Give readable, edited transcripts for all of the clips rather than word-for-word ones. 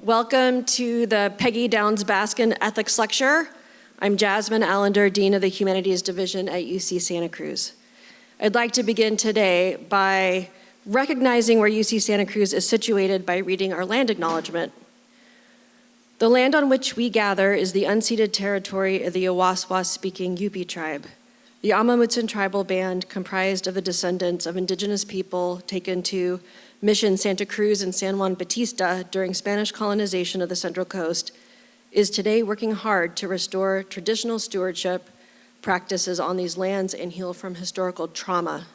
Welcome to the Peggy Baskin Ethics Lecture. I'm Jasmine Allender, Dean of the Humanities Division at UC Santa Cruz. I'd like to begin today by recognizing where UC Santa Cruz is situated by reading our land acknowledgement. The land on which we gather is the unceded territory of the Awaswas-speaking Yupi tribe. The Amamutsan tribal band, comprised of the descendants of indigenous people taken to Mission Santa Cruz and San Juan Bautista during Spanish colonization of the Central Coast, is today working hard to restore traditional stewardship practices on these lands and heal from historical trauma.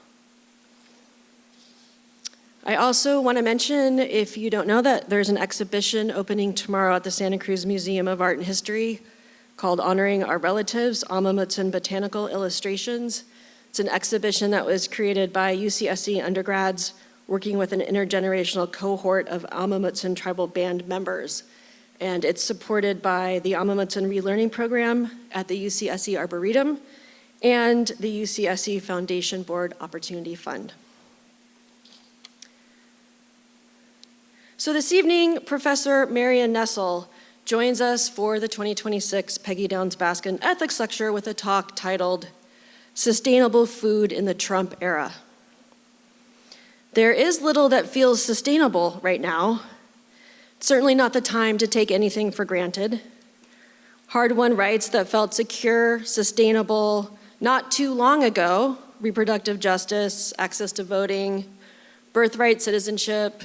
I also want to mention, if you don't know, that there's an exhibition opening tomorrow at the Santa Cruz Museum of Art and History called Honoring Our Relatives, Amamutsan Botanical Illustrations. It's an exhibition that was created by UCSC undergrads working with an intergenerational cohort of Amamutsan tribal band members. And it's supported by the Amamutsan Relearning Program at the UCSC Arboretum and the UCSC Foundation Board Opportunity Fund. So this evening, Professor Marion Nestle joins us for the 2026 Peggy Baskin Ethics Lecture with a talk titled, Sustainable Food in the Trump Era. There is little that feels sustainable right now. It's certainly not the time to take anything for granted. Hard-won rights that felt secure, sustainable, not too long ago, reproductive justice, access to voting, birthright citizenship,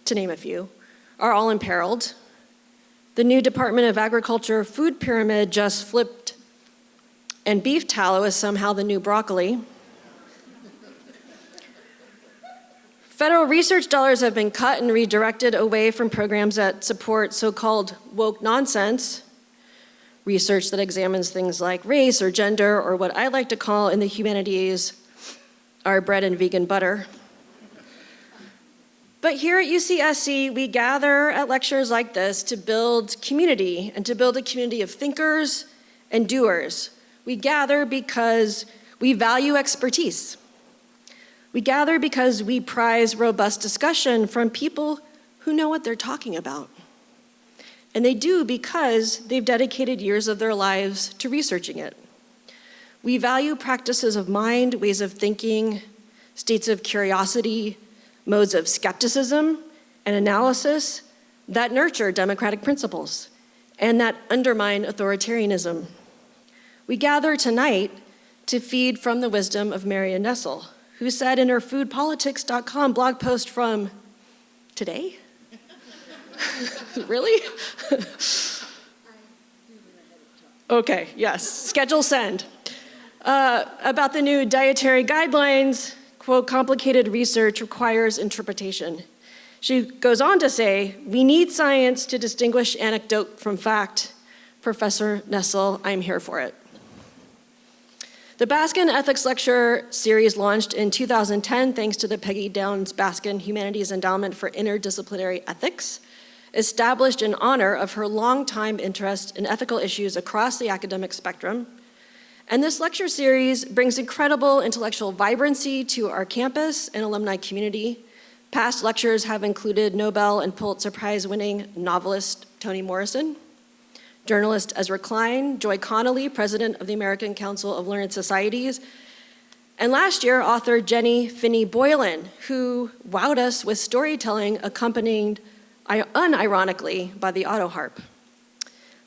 to name a few, are all imperiled. The new Department of Agriculture food pyramid just flipped, and beef tallow is somehow the new broccoli. Federal research dollars have been cut and redirected away from programs that support so-called woke nonsense, research that examines things like race or gender, or what I like to call in the humanities, our bread and vegan butter. But here at UCSC, we gather at lectures like this to build community and to build a community of thinkers and doers. We gather because we value expertise. We gather because we prize robust discussion from people who know what they're talking about. And they do because they've dedicated years of their lives to researching it. We value practices of mind, ways of thinking, states of curiosity, modes of skepticism and analysis that nurture democratic principles and that undermine authoritarianism. We gather tonight to feed from the wisdom of Marion Nestle, who said in her foodpolitics.com blog post from today? Really? Okay, yes, schedule send. About the new dietary guidelines, quote, complicated research requires interpretation. She goes on to say, we need science to distinguish anecdote from fact. Professor Nestle, I'm here for it. The Baskin Ethics Lecture series launched in 2010 thanks to the Peggy Baskin Humanities Endowment for Interdisciplinary Ethics, established in honor of her longtime interest in ethical issues across the academic spectrum. And this lecture series brings incredible intellectual vibrancy to our campus and alumni community. Past lectures have included Nobel and Pulitzer Prize winning novelist Toni Morrison, journalist Ezra Klein, Joy Connolly, president of the American Council of Learned Societies, and last year, author Jenny Finney Boylan, who wowed us with storytelling accompanied unironically by the auto harp.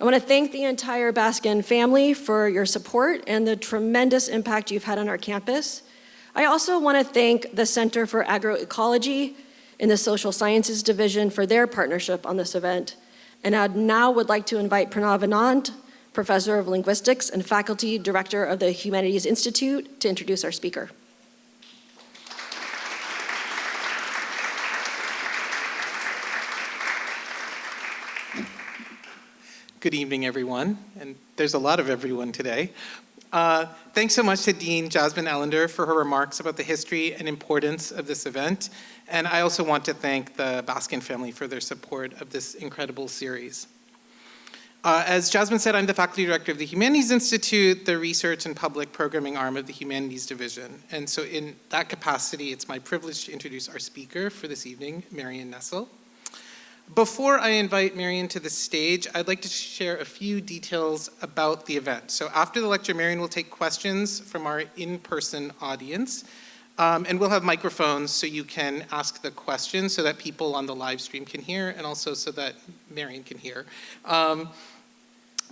I want to thank the entire Baskin family for your support and the tremendous impact you've had on our campus. I also want to thank the Center for Agroecology in the Social Sciences Division for their partnership on this event. And I now would like to invite Pranav Anand, Professor of Linguistics and Faculty Director of the Humanities Institute, to introduce our speaker. Good evening, everyone, and there's a lot of everyone today. Thanks so much to Dean Jasmine Allender for her remarks about the history and importance of this event, and I also want to thank the Baskin family for their support of this incredible series. As Jasmine said, I'm the faculty director of the Humanities Institute, the research and public programming arm of the Humanities Division, and so in that capacity, it's my privilege to introduce our speaker for this evening, Marion Nestle. Before I invite Marion to the stage, I'd like to share a few details about the event. So after the lecture, Marion will take questions from our in-person audience, and we'll have microphones so you can ask the questions so that people on the live stream can hear, and also so that Marion can hear.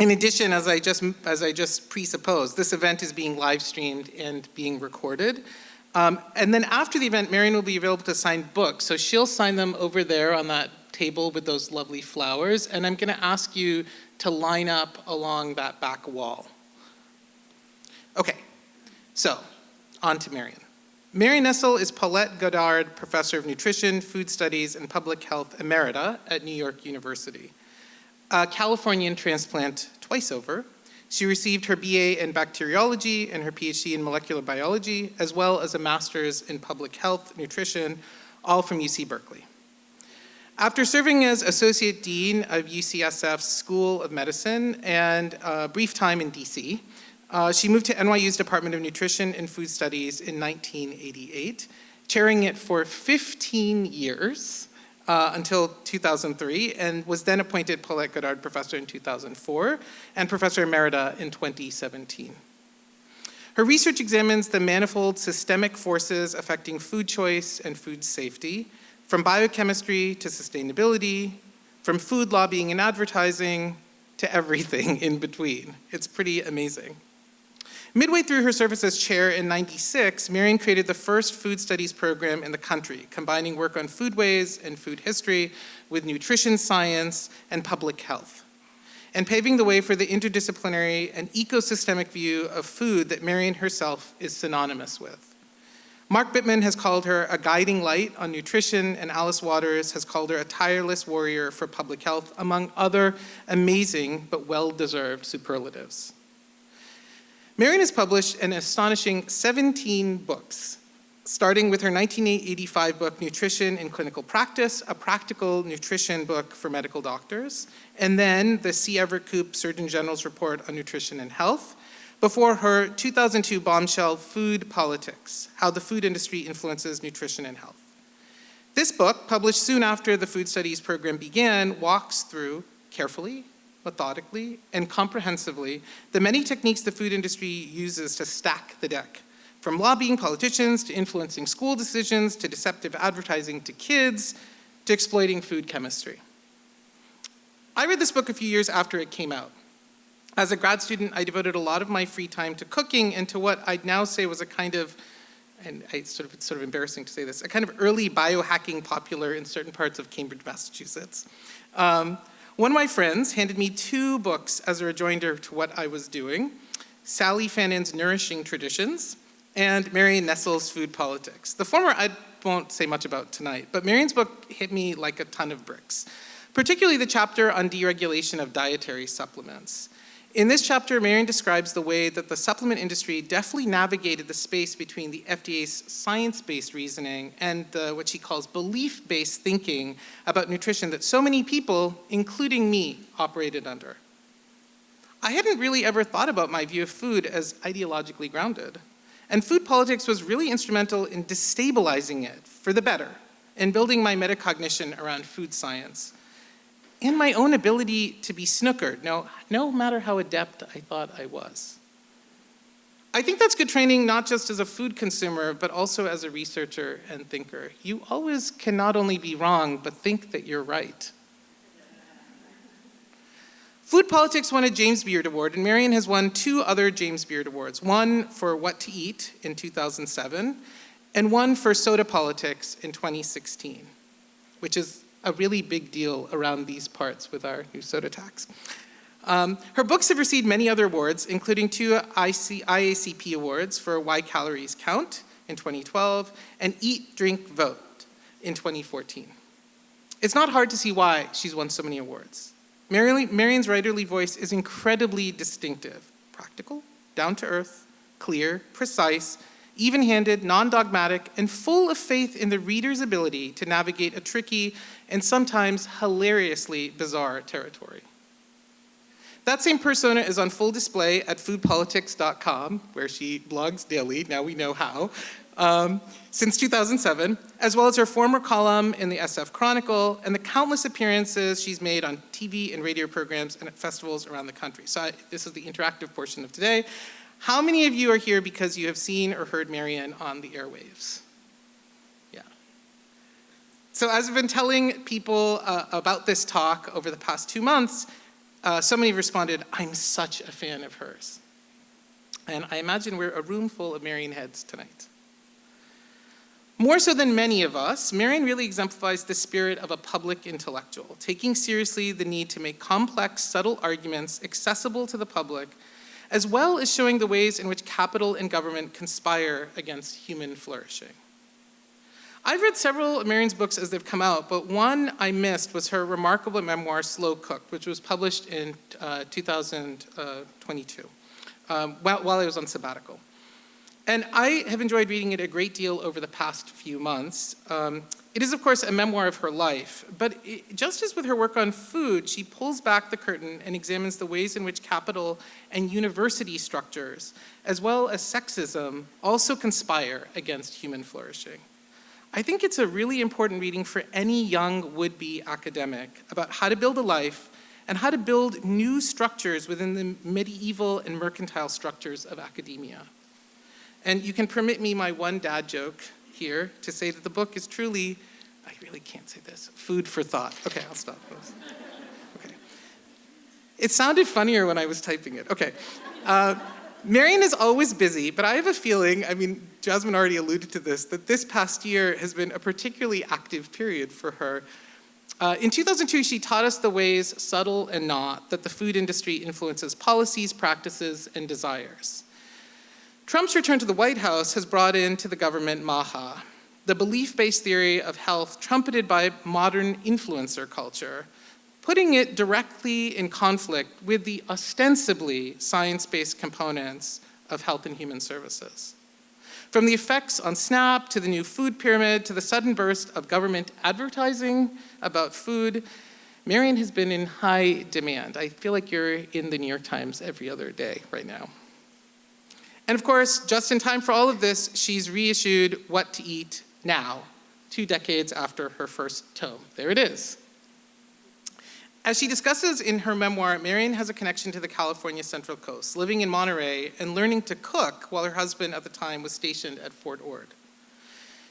In addition, as I just presupposed, this event is being live streamed and being recorded. And then after the event, Marion will be available to sign books. So she'll sign them over there on that table with those lovely flowers. And I'm going to ask you to line up along that back wall. Okay, so on to Marion. Marion Nestle is Paulette Goddard Professor of Nutrition, Food Studies, and Public Health Emerita at New York University. A Californian transplant twice over, she received her BA in bacteriology and her PhD in molecular biology, as well as a master's in public health, nutrition, all from UC Berkeley. After serving as Associate Dean of UCSF's School of Medicine and a brief time in DC, she moved to NYU's Department of Nutrition and Food Studies in 1988, chairing it for 15 years until 2003, and was then appointed Paulette Goddard Professor in 2004 and Professor Emerita in 2017. Her research examines the manifold systemic forces affecting food choice and food safety, from biochemistry to sustainability, from food lobbying and advertising to everything in between. It's pretty amazing. Midway through her service as chair in '96, Marion created the first food studies program in the country, combining work on foodways and food history with nutrition science and public health, and paving the way for the interdisciplinary and ecosystemic view of food that Marion herself is synonymous with. Mark Bittman has called her a guiding light on nutrition, and Alice Waters has called her a tireless warrior for public health, among other amazing but well-deserved superlatives. Marion has published an astonishing 17 books, starting with her 1985 book, Nutrition in Clinical Practice, a practical nutrition book for medical doctors, and then the C. Everett Koop Surgeon General's Report on Nutrition and Health, before her 2002 bombshell, Food Politics, How the Food Industry Influences Nutrition and Health. This book, published soon after the food studies program began, walks through carefully, methodically, and comprehensively the many techniques the food industry uses to stack the deck, from lobbying politicians to influencing school decisions to deceptive advertising to kids to exploiting food chemistry. I read this book a few years after it came out. As a grad student, I devoted a lot of my free time to cooking and to what I'd now say was a kind of, and it's sort of embarrassing to say this, a kind of early biohacking popular in certain parts of Cambridge, Massachusetts. One of my friends handed me 2 books as a rejoinder to what I was doing, Sally Fannon's Nourishing Traditions and Marion Nestle's Food Politics. The former I won't say much about tonight, but Marion's book hit me like a ton of bricks, particularly the chapter on deregulation of dietary supplements. In this chapter, Marion describes the way that the supplement industry deftly navigated the space between the FDA's science-based reasoning and what she calls belief-based thinking about nutrition that so many people, including me, operated under. I hadn't really ever thought about my view of food as ideologically grounded, and food politics was really instrumental in destabilizing it for the better and building my metacognition around food science, and my own ability to be snookered, no matter how adept I thought I was. I think that's good training not just as a food consumer, but also as a researcher and thinker. You always can not only be wrong, but think that you're right. Food Politics won a James Beard Award, and Marion has won 2 other James Beard Awards, one for What to Eat in 2007, and one for Soda Politics in 2016, which is a really big deal around these parts with our new soda tax. Her books have received many other awards, including 2 IACP awards for Why Calories Count in 2012 and Eat, Drink, Vote in 2014. It's not hard to see why she's won so many awards. Marion's writerly voice is incredibly distinctive, practical, down-to-earth, clear, precise, even-handed, non-dogmatic, and full of faith in the reader's ability to navigate a tricky and sometimes hilariously bizarre territory. That same persona is on full display at foodpolitics.com, where she blogs daily, now we know how, since 2007, as well as her former column in the SF Chronicle and the countless appearances she's made on TV and radio programs and at festivals around the country. So this is the interactive portion of today. How many of you are here because you have seen or heard Marion on the airwaves? Yeah. So as I've been telling people about this talk over the past 2 months, so many have responded, I'm such a fan of hers. And I imagine we're a room full of Marion heads tonight. More so than many of us, Marion really exemplifies the spirit of a public intellectual, taking seriously the need to make complex, subtle arguments accessible to the public, as well as showing the ways in which capital and government conspire against human flourishing. I've read several of Marion's books as they've come out, but one I missed was her remarkable memoir, Slow Cooked, which was published in 2022, while I was on sabbatical. And I have enjoyed reading it a great deal over the past few months. It is, of course, a memoir of her life, but just as with her work on food, she pulls back the curtain and examines the ways in which capital and university structures, as well as sexism, also conspire against human flourishing. I think it's a really important reading for any young would-be academic about how to build a life and how to build new structures within the medieval and mercantile structures of academia. And you can permit me my one dad joke here to say that the book is truly, I really can't say this, food for thought. Okay, I'll stop. Okay. It sounded funnier when I was typing it. Okay. Marion is always busy, but I have a feeling, I mean, Jasmine already alluded to this, that this past year has been a particularly active period for her. In 2002, she taught us the ways, subtle and not, that the food industry influences policies, practices, and desires. Trump's return to the White House has brought into the government MAHA, the belief-based theory of health trumpeted by modern influencer culture, putting it directly in conflict with the ostensibly science-based components of health and human services. From the effects on SNAP to the new food pyramid to the sudden burst of government advertising about food, Marion has been in high demand. I feel like you're in the New York Times every other day right now. And of course, just in time for all of this, she's reissued What to Eat Now, 2 decades after her first tome. There it is. As she discusses in her memoir, Marion has a connection to the California Central Coast, living in Monterey and learning to cook while her husband at the time was stationed at Fort Ord.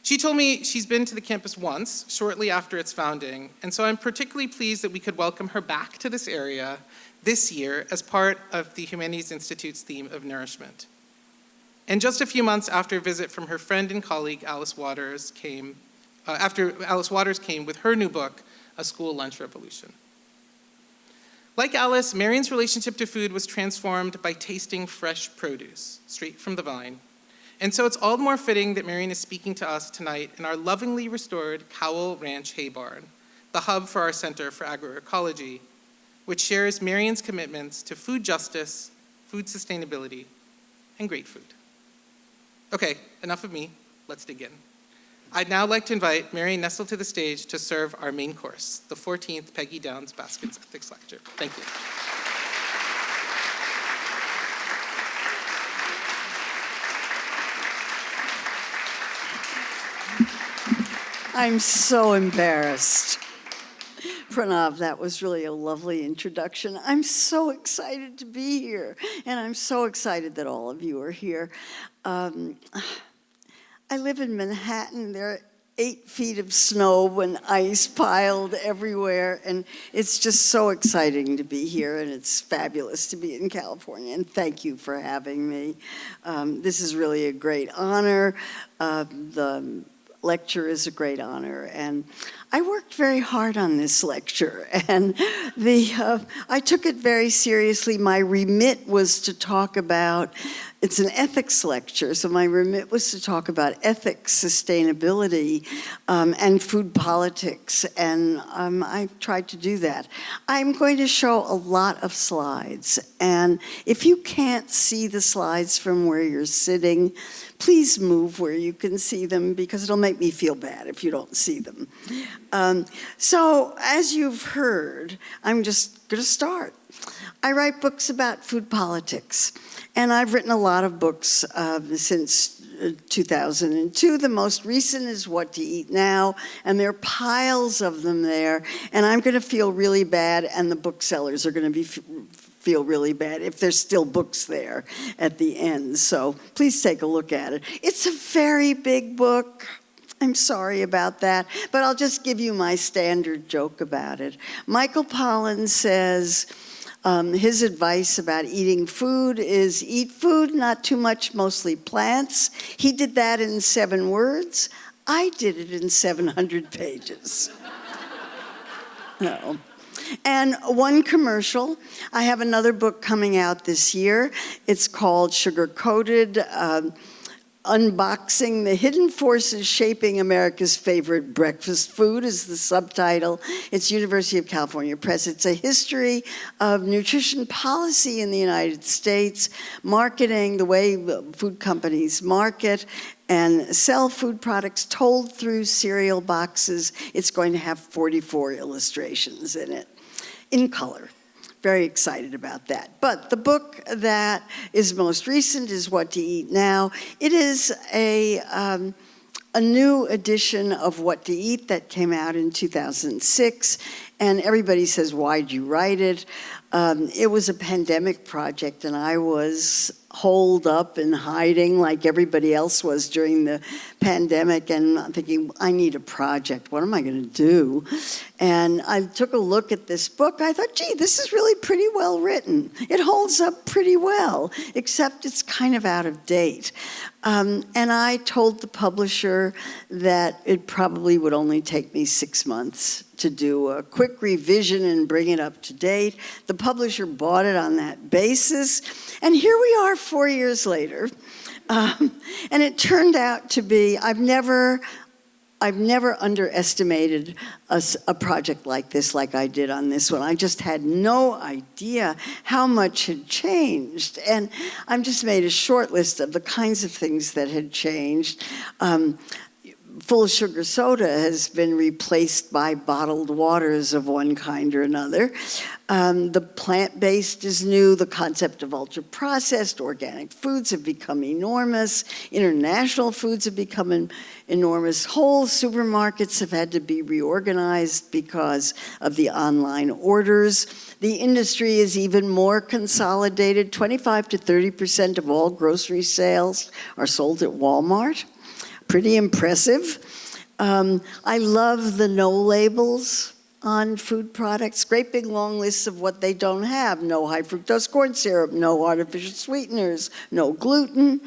She told me she's been to the campus once, shortly after its founding, and so I'm particularly pleased that we could welcome her back to this area this year as part of the Humanities Institute's theme of nourishment. And just a few months after a visit from her friend and colleague, Alice Waters came with her new book, A School Lunch Revolution. Like Alice, Marion's relationship to food was transformed by tasting fresh produce, straight from the vine. And so it's all the more fitting that Marion is speaking to us tonight in our lovingly restored Cowell Ranch Hay Barn, the hub for our Center for Agroecology, which shares Marion's commitments to food justice, food sustainability, and great food. Okay, enough of me, let's dig in. I'd now like to invite Marion Nestle to the stage to serve our main course, the 14th Peggy Downs Baskin's Ethics Lecture. Thank you. I'm so embarrassed. Pranav, that was really a lovely introduction. I'm so excited to be here, and I'm so excited that all of you are here. I live in Manhattan. There are 8 feet of snow and ice piled everywhere, and it's just so exciting to be here, and it's fabulous to be in California, and thank you for having me. This is really a great honor. The lecture is a great honor, and I worked very hard on this lecture, and I took it very seriously. My remit was to talk about, it's an ethics lecture, so my remit was to talk about ethics, sustainability, and food politics, and I tried to do that. I'm going to show a lot of slides, and if you can't see the slides from where you're sitting, please move where you can see them, because it'll make me feel bad if you don't see them. So, as you've heard, I'm just going to start. I write books about food politics, and I've written a lot of books since 2002. The most recent is What to Eat Now, and there are piles of them there, and I'm going to feel really bad, and the booksellers are going to feel really bad if there's still books there at the end. So please take a look at it. It's a very big book. I'm sorry about that, but I'll just give you my standard joke about it. Michael Pollan says his advice about eating food is eat food, not too much, mostly plants. He did that in 7 words. I did it in 700 pages. No. And one commercial. I have another book coming out this year. It's called Sugar Coated, Unboxing the Hidden Forces Shaping America's Favorite Breakfast Food is the subtitle. It's University of California Press. It's a history of nutrition policy in the United States, marketing, the way food companies market and sell food products told through cereal boxes. It's going to have 44 illustrations in it, in color. Very excited about that. But the book that is most recent is What to Eat Now. It is a new edition of What to Eat that came out in 2006. And everybody says, why'd you write it? It was a pandemic project, and I was holed up and hiding like everybody else was during the pandemic, and I'm thinking, I need a project. What am I going to do? And I took a look at this book. I thought, gee, this is really pretty well written. It holds up pretty well, except it's kind of out of date. And I told the publisher that it probably would only take me 6 months to do a quick revision and bring it up to date. The publisher bought it on that basis. And here we are 4 years later. And it turned out to be, I've never underestimated a project like this, like I did on this one. I just had no idea how much had changed. And I've just made a short list of the kinds of things that had changed. Full sugar soda has been replaced by bottled waters of one kind or another. The plant-based is new. The concept of ultra-processed organic foods have become enormous. International foods have become enormous. Whole supermarkets have had to be reorganized because of the online orders. The industry is even more consolidated. 25 to 30% of all grocery sales are sold at Walmart. Pretty impressive. I love the no labels on food products. Great big long lists of what they don't have. No high fructose corn syrup, no artificial sweeteners, no gluten.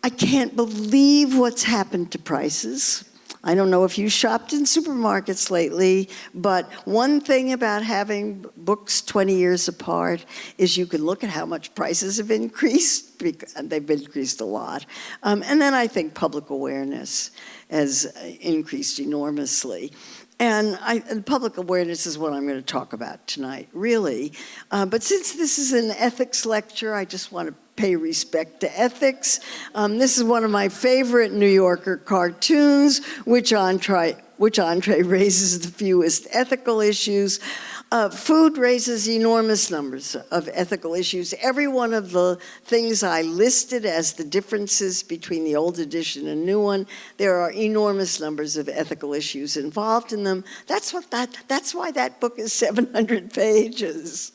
I can't believe what's happened to prices. I don't know if you shopped in supermarkets lately, but one thing about having books 20 years apart is you can look at how much prices have increased. They've increased a lot. And then I think public awareness has increased enormously. And public awareness is what I'm going to talk about tonight, really. But since this is an ethics lecture, I just want to pay respect to ethics. This is one of my favorite New Yorker cartoons, which entree raises the fewest ethical issues. Food raises enormous numbers of ethical issues. Every one of the things I listed as the differences between the old edition and new one, there are enormous numbers of ethical issues involved in them. That's why that book is 700 pages.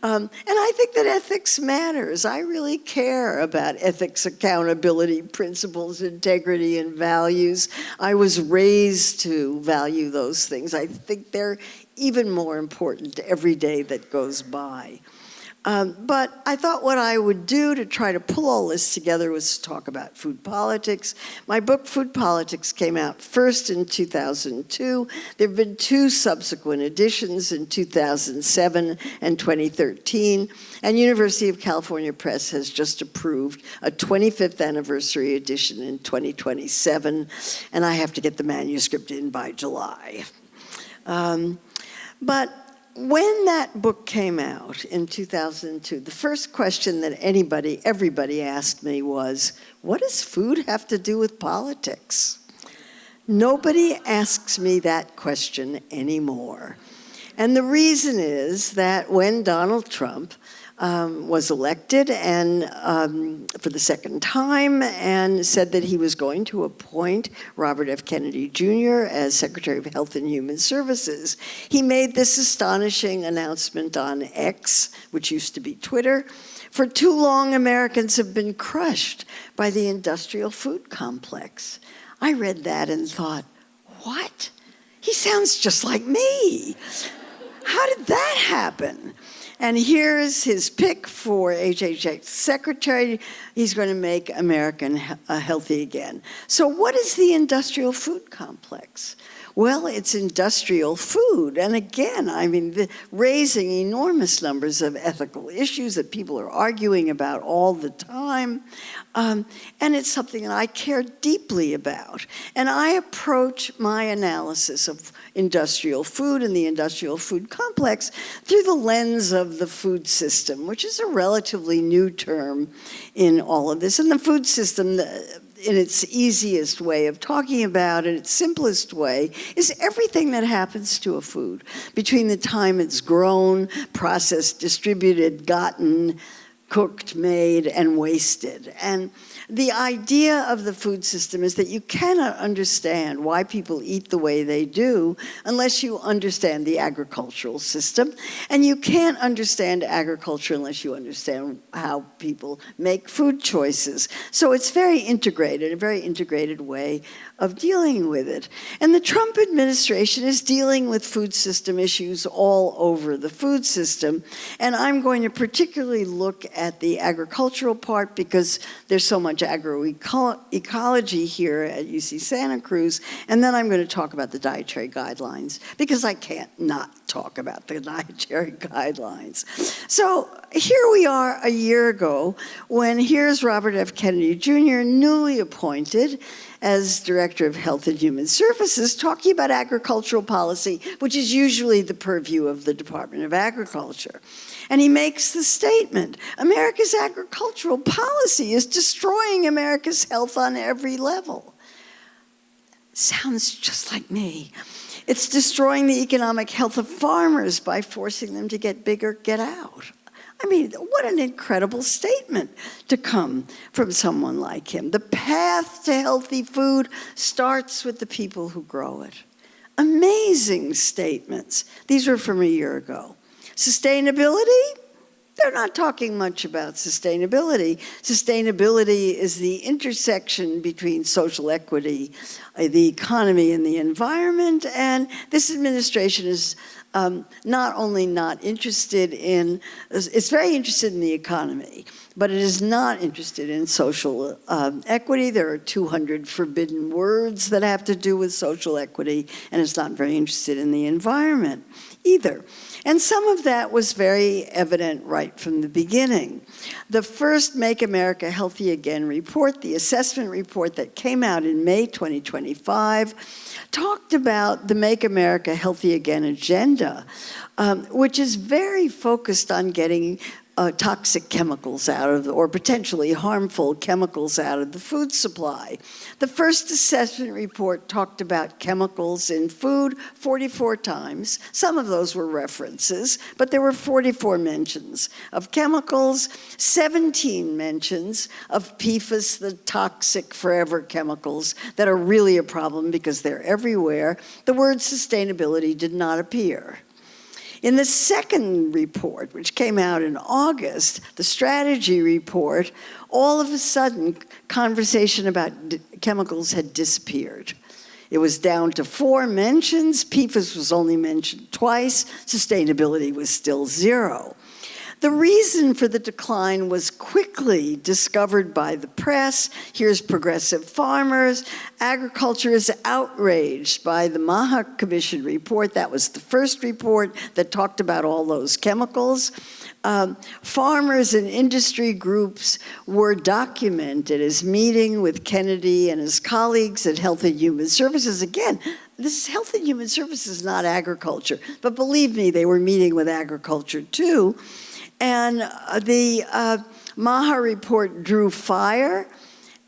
And I think that ethics matters. I really care about ethics, accountability, principles, integrity, and values. I was raised to value those things. I think they're even more important every day that goes by. But I thought what I would do to try to pull all this together was to talk about food politics. My book, Food Politics, came out first in 2002. There have been 2 subsequent editions in 2007 and 2013. And University of California Press has just approved a 25th anniversary edition in 2027. And I have to get the manuscript in by July. But when that book came out in 2002, the first question that everybody asked me was, what does food have to do with politics? Nobody asks me that question anymore. And the reason is that when Donald Trump was elected and for the second time and said that he was going to appoint Robert F. Kennedy Jr. as Secretary of Health and Human Services, he made this astonishing announcement on X, which used to be Twitter. For too long, Americans have been crushed by the industrial food complex. I read that and thought, what? He sounds just like me. How did that happen? And here's his pick for HHS secretary. He's going to make America healthy again. So what is the industrial food complex? Well, it's industrial food. And again, I mean, raising enormous numbers of ethical issues that people are arguing about all the time. And it's something that I care deeply about. And I approach my analysis of industrial food and the industrial food complex through the lens of the food system, which is a relatively new term in all of this. And the food system, in its easiest way of talking about it, its simplest way, is everything that happens to a food between the time it's grown, processed, distributed, gotten, cooked, made, and wasted. And the idea of the food system is that you cannot understand why people eat the way they do unless you understand the agricultural system. And you can't understand agriculture unless you understand how people make food choices. So it's very integrated, a very integrated way of dealing with it. And the Trump administration is dealing with food system issues all over the food system. And I'm going to particularly look at the agricultural part because there's so much agroecology here at UC Santa Cruz. And then I'm going to talk about the dietary guidelines because I can't not talk about the dietary guidelines. So here we are a year ago when here's Robert F. Kennedy Jr., newly appointed as Director of Health and Human Services, talking about agricultural policy, which is usually the purview of the Department of Agriculture. And he makes the statement, America's agricultural policy is destroying America's health on every level. Sounds just like me. It's destroying the economic health of farmers by forcing them to get bigger, get out. I mean, what an incredible statement to come from someone like him. The path to healthy food starts with the people who grow it. Amazing statements. These were from a year ago. Sustainability? They're not talking much about sustainability. Sustainability is the intersection between social equity, the economy, and the environment. And this administration is not only not interested in, it's very interested in the economy, but it is not interested in social equity. There are 200 forbidden words that have to do with social equity, and it's not very interested in the environment either. And some of that was very evident right from the beginning. The first Make America Healthy Again report, the assessment report that came out in May 2025, talked about the Make America Healthy Again agenda, which is very focused on getting toxic chemicals out of, or potentially harmful chemicals out of the food supply. The first assessment report talked about chemicals in food 44 times. Some of those were references, but there were 44 mentions of chemicals, 17 mentions of PFAS, the toxic forever chemicals that are really a problem because they're everywhere. The word sustainability did not appear. In the second report, which came out in August, the strategy report, all of a sudden, conversation about chemicals had disappeared. It was down to 4 mentions. PFAS was only mentioned twice. Sustainability was still 0. The reason for the decline was quickly discovered by the press. Here's progressive farmers. Agriculture is outraged by the Maha Commission report. That was the first report that talked about all those chemicals. Farmers and industry groups were documented as meeting with Kennedy and his colleagues at Health and Human Services. Again, this is Health and Human Services, not agriculture. But believe me, they were meeting with agriculture too. And the Maha report drew fire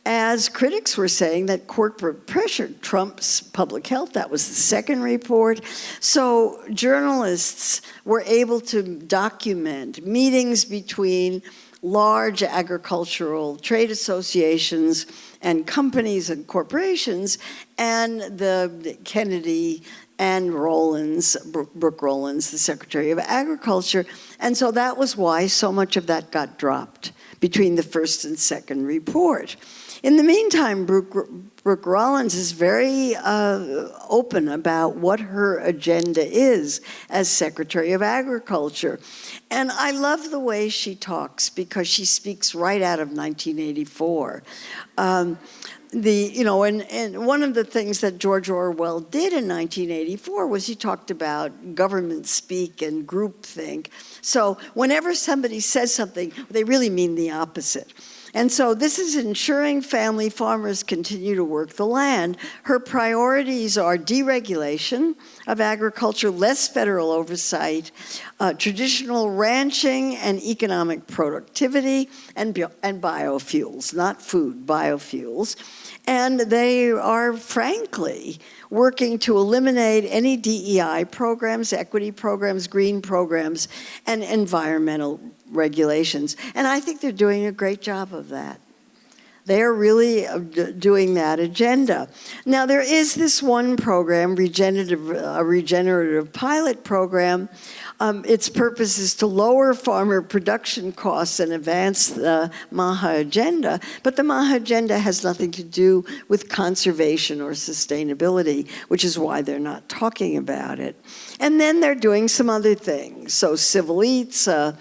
as critics were saying that corporate pressure trumps public health. That was the second report. So journalists were able to document meetings between large agricultural trade associations and companies and corporations and the Kennedy and Rollins, Brooke Rollins, the Secretary of Agriculture. And so that was why so much of that got dropped between the first and second report. In the meantime, Brooke Rollins is very open about what her agenda is as Secretary of Agriculture. And I love the way she talks because she speaks right out of 1984. And one of the things that George Orwell did in 1984 was he talked about government speak and groupthink. So whenever somebody says something, they really mean the opposite. And so this is ensuring family farmers continue to work the land. Her priorities are deregulation of agriculture, less federal oversight, traditional ranching and economic productivity, and biofuels, not food, biofuels. And they are, frankly, working to eliminate any DEI programs, equity programs, green programs, and environmental regulations. And I think they're doing a great job of that. They're really doing that agenda. Now, there is this one program, a regenerative pilot program. Its purpose is to lower farmer production costs and advance the MAHA agenda. But the MAHA agenda has nothing to do with conservation or sustainability, which is why they're not talking about it. And then they're doing some other things. So Civil Eats, a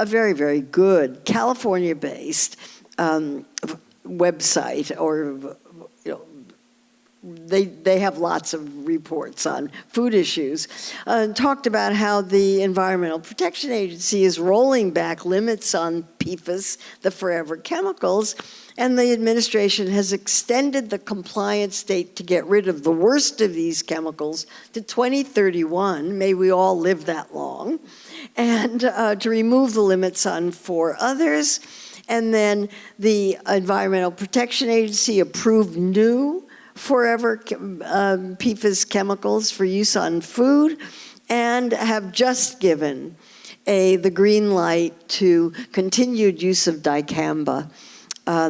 very, very good California-based website, or they have lots of reports on food issues, talked about how the Environmental Protection Agency is rolling back limits on PFAS, the forever chemicals, and the administration has extended the compliance date to get rid of the worst of these chemicals to 2031. May we all live that long. And to remove the limits on 4 others. And then the Environmental Protection Agency approved new forever PFAS chemicals for use on food, and have just given the green light to continued use of dicamba,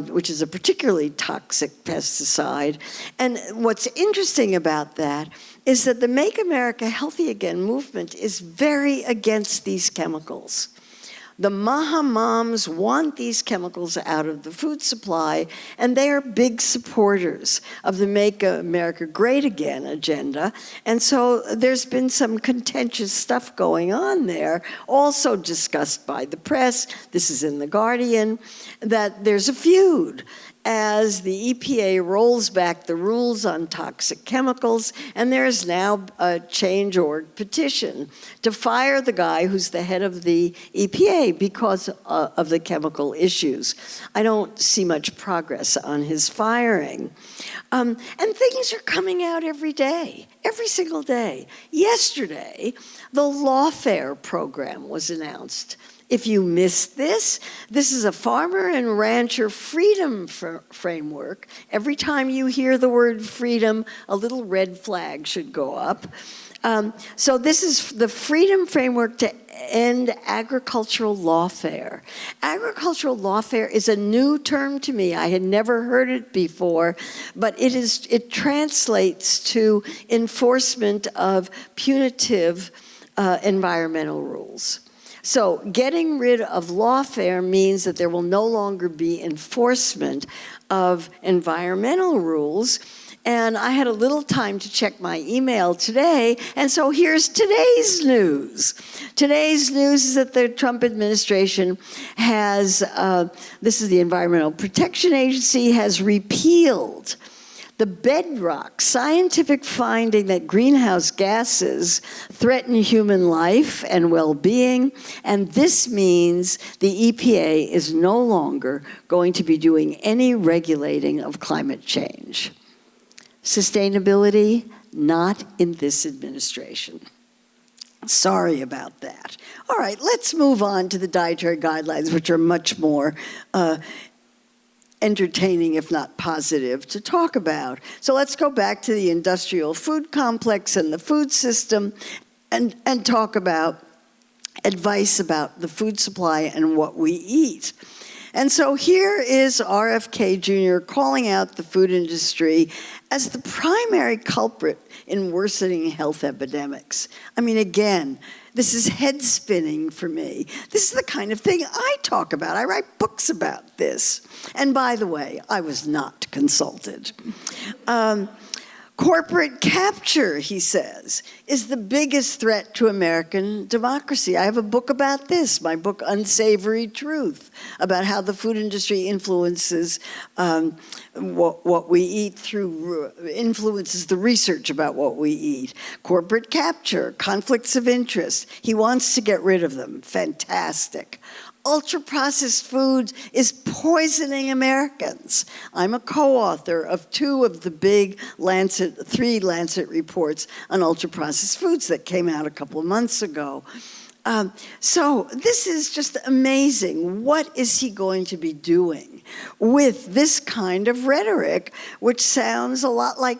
which is a particularly toxic pesticide. And what's interesting about that is that the Make America Healthy Again movement is very against these chemicals. The MAHA moms want these chemicals out of the food supply, and they are big supporters of the Make America Great Again agenda. And so there's been some contentious stuff going on there, also discussed by the press. This is in The Guardian, that there's a feud as the EPA rolls back the rules on toxic chemicals, and there is now a change.org petition to fire the guy who's the head of the EPA because of the chemical issues. I don't see much progress on his firing. And things are coming out every day, every single day. Yesterday, the Lawfare program was announced. If you missed this, this is a farmer and rancher freedom framework. Every time you hear the word freedom, a little red flag should go up. So this is the freedom framework to end agricultural lawfare. Agricultural lawfare is a new term to me. I had never heard it before, but it translates to enforcement of punitive environmental rules. So getting rid of lawfare means that there will no longer be enforcement of environmental rules. And I had a little time to check my email today, and so here's today's news. Today's news is that the Trump administration has, this is the Environmental Protection Agency, has repealed the bedrock scientific finding that greenhouse gases threaten human life and well-being, and this means the EPA is no longer going to be doing any regulating of climate change. Sustainability, not in this administration. Sorry about that. All right, let's move on to the dietary guidelines, which are much more entertaining, if not positive, to talk about. So let's go back to the industrial food complex and the food system and talk about advice about the food supply and what we eat. And so here is RFK Jr. calling out the food industry as the primary culprit in worsening health epidemics. I mean, again, this is head spinning for me. This is the kind of thing I talk about. I write books about this. And by the way, I was not consulted. Corporate capture, he says, is the biggest threat to American democracy. I have a book about this, my book Unsavory Truth, about how the food industry influences what we eat influences the research about what we eat. Corporate capture, conflicts of interest. He wants to get rid of them. Fantastic. Ultra-processed food is poisoning Americans. I'm a co-author of 2 of the big three Lancet reports on ultra-processed foods that came out a couple of months ago. So this is just amazing. What is he going to be doing with this kind of rhetoric, which sounds a lot like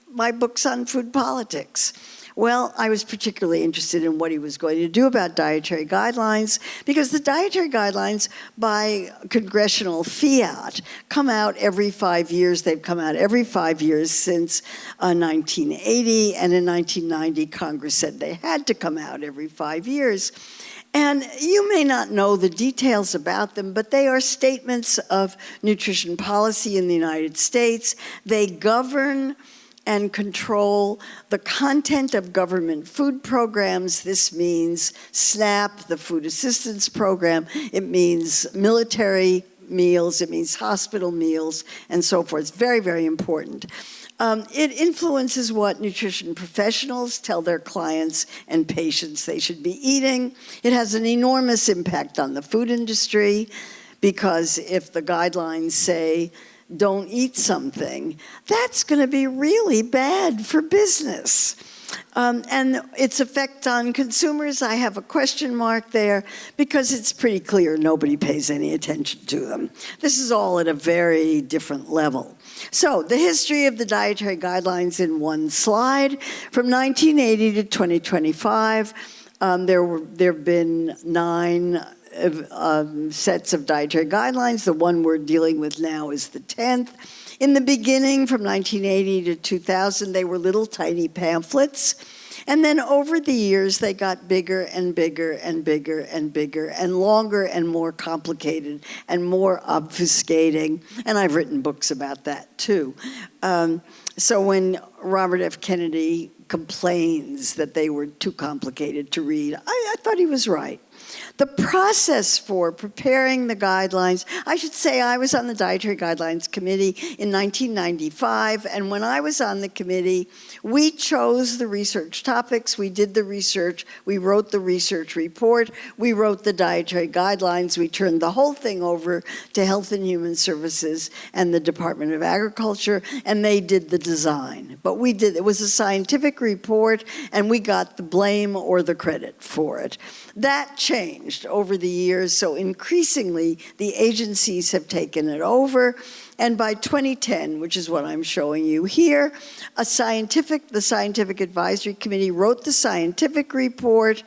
my books on food politics? Well, I was particularly interested in what he was going to do about dietary guidelines, because the dietary guidelines by congressional fiat come out every 5 years. They've come out every 5 years since 1980, and in 1990, Congress said they had to come out every 5 years. And you may not know the details about them, but they are statements of nutrition policy in the United States. They govern and control the content of government food programs. This means SNAP, the Food Assistance Program. It means military meals. It means hospital meals, and so forth. It's very, very important. It influences what nutrition professionals tell their clients and patients they should be eating. It has an enormous impact on the food industry, because if the guidelines say, don't eat something, that's going to be really bad for business. And its effect on consumers, I have a question mark there, because it's pretty clear nobody pays any attention to them. This is all at a very different level. So the history of the dietary guidelines in one slide. From 1980 to 2025, there have been 9 sets of dietary guidelines. The one we're dealing with now is the 10th. In the beginning, from 1980 to 2000, they were little tiny pamphlets. And then over the years, they got bigger and bigger and bigger and bigger and longer and more complicated and more obfuscating. And I've written books about that, too. So when Robert F. Kennedy complains that they were too complicated to read, I thought he was right. The process for preparing the guidelines, I should say I was on the Dietary Guidelines Committee in 1995, and when I was on the committee, we chose the research topics, we did the research, we wrote the research report, we wrote the dietary guidelines, we turned the whole thing over to Health and Human Services and the Department of Agriculture, and they did the design. But we did, it was a scientific report, and we got the blame or the credit for it. That changed over the years, so increasingly the agencies have taken it over. And by 2010, which is what I'm showing you here, the Scientific Advisory Committee wrote the scientific report.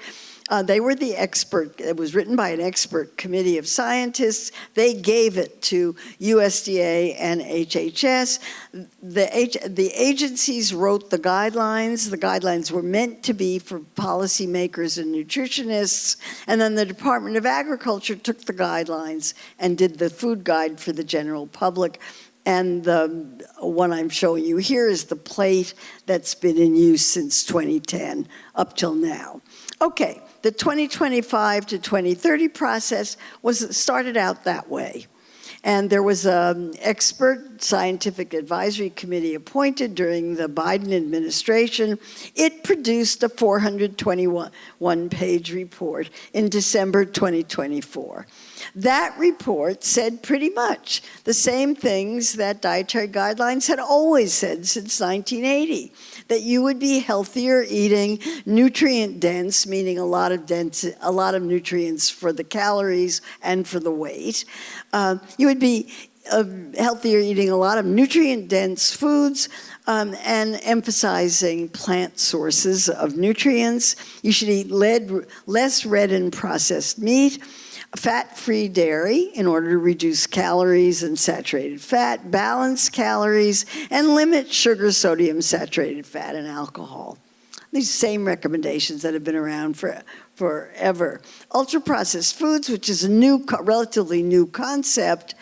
They were the expert. It was written by an expert committee of scientists. They gave it to USDA and HHS. The agencies wrote the guidelines. The guidelines were meant to be for policymakers and nutritionists. And then the Department of Agriculture took the guidelines and did the food guide for the general public. And the one I'm showing you here is the plate that's been in use since 2010 up till now. Okay. The 2025 to 2030 process started out that way. And there was an expert scientific advisory committee appointed during the Biden administration. It produced a 421-page report in December 2024. That report said pretty much the same things that dietary guidelines had always said since 1980, that you would be healthier eating nutrient dense, meaning a lot of nutrients for the calories and for the weight. You would be healthier eating a lot of nutrient-dense foods, and emphasizing plant sources of nutrients. You should eat less red and processed meat, fat-free dairy in order to reduce calories and saturated fat, balance calories, and limit sugar, sodium, saturated fat, and alcohol. These same recommendations that have been around forever. Ultra-processed foods, which is a relatively new concept,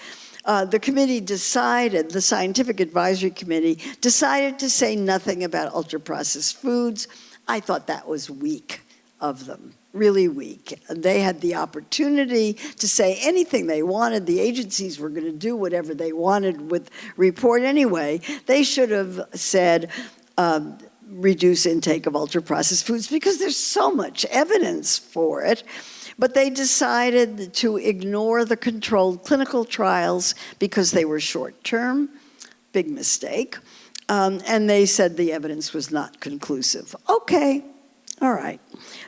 the committee decided, the Scientific Advisory Committee, decided to say nothing about ultra-processed foods. I thought that was weak of them, really weak. They had the opportunity to say anything they wanted. The agencies were going to do whatever they wanted with report anyway. They should have said, reduce intake of ultra-processed foods because there's so much evidence for it. But they decided to ignore the controlled clinical trials because they were short-term. Big mistake. And they said the evidence was not conclusive. Okay, all right.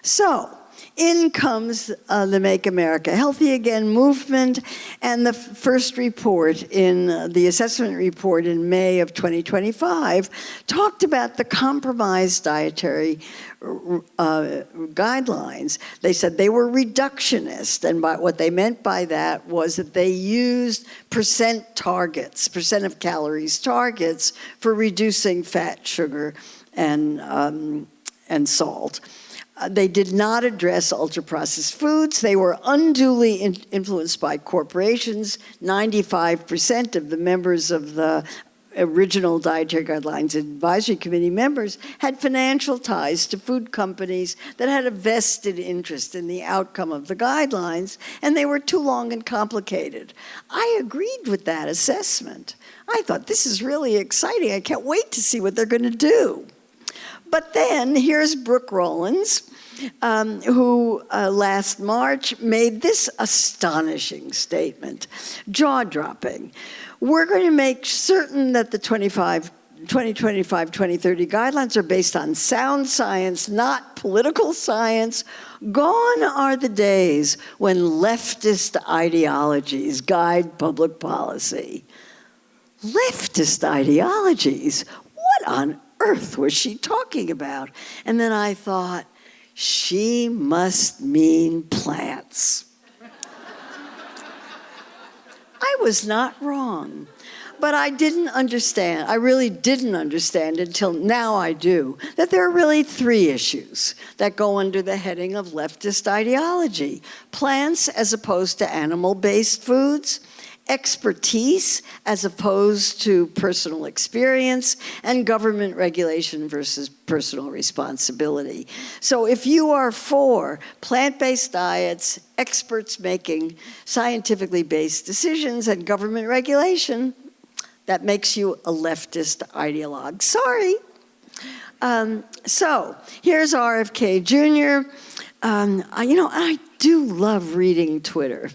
So in comes the Make America Healthy Again movement, and the first report in the assessment report in May of 2025 talked about the compromised dietary guidelines. They said they were reductionist, and what they meant by that was that they used percent of calories targets for reducing fat, sugar, and salt. They did not address ultra-processed foods. They were unduly influenced by corporations. 95% of the members of the original Dietary Guidelines Advisory Committee members had financial ties to food companies that had a vested interest in the outcome of the guidelines, and they were too long and complicated. I agreed with that assessment. I thought, this is really exciting. I can't wait to see what they're going to do. But then here's Brooke Rollins, who last March made this astonishing statement, jaw-dropping. We're going to make certain that the 2025-2030 guidelines are based on sound science, not political science. Gone are the days when leftist ideologies guide public policy. Leftist ideologies? What on earth was she talking about? And then I thought, she must mean plants. I was not wrong, but I didn't understand. I really didn't understand until now I do, that there are really three issues that go under the heading of leftist ideology: plants as opposed to animal-based foods, expertise as opposed to personal experience, and government regulation versus personal responsibility. So if you are for plant-based diets, experts making scientifically based decisions, and government regulation, that makes you a leftist ideologue. Sorry. So here's RFK Jr. I do love reading Twitter.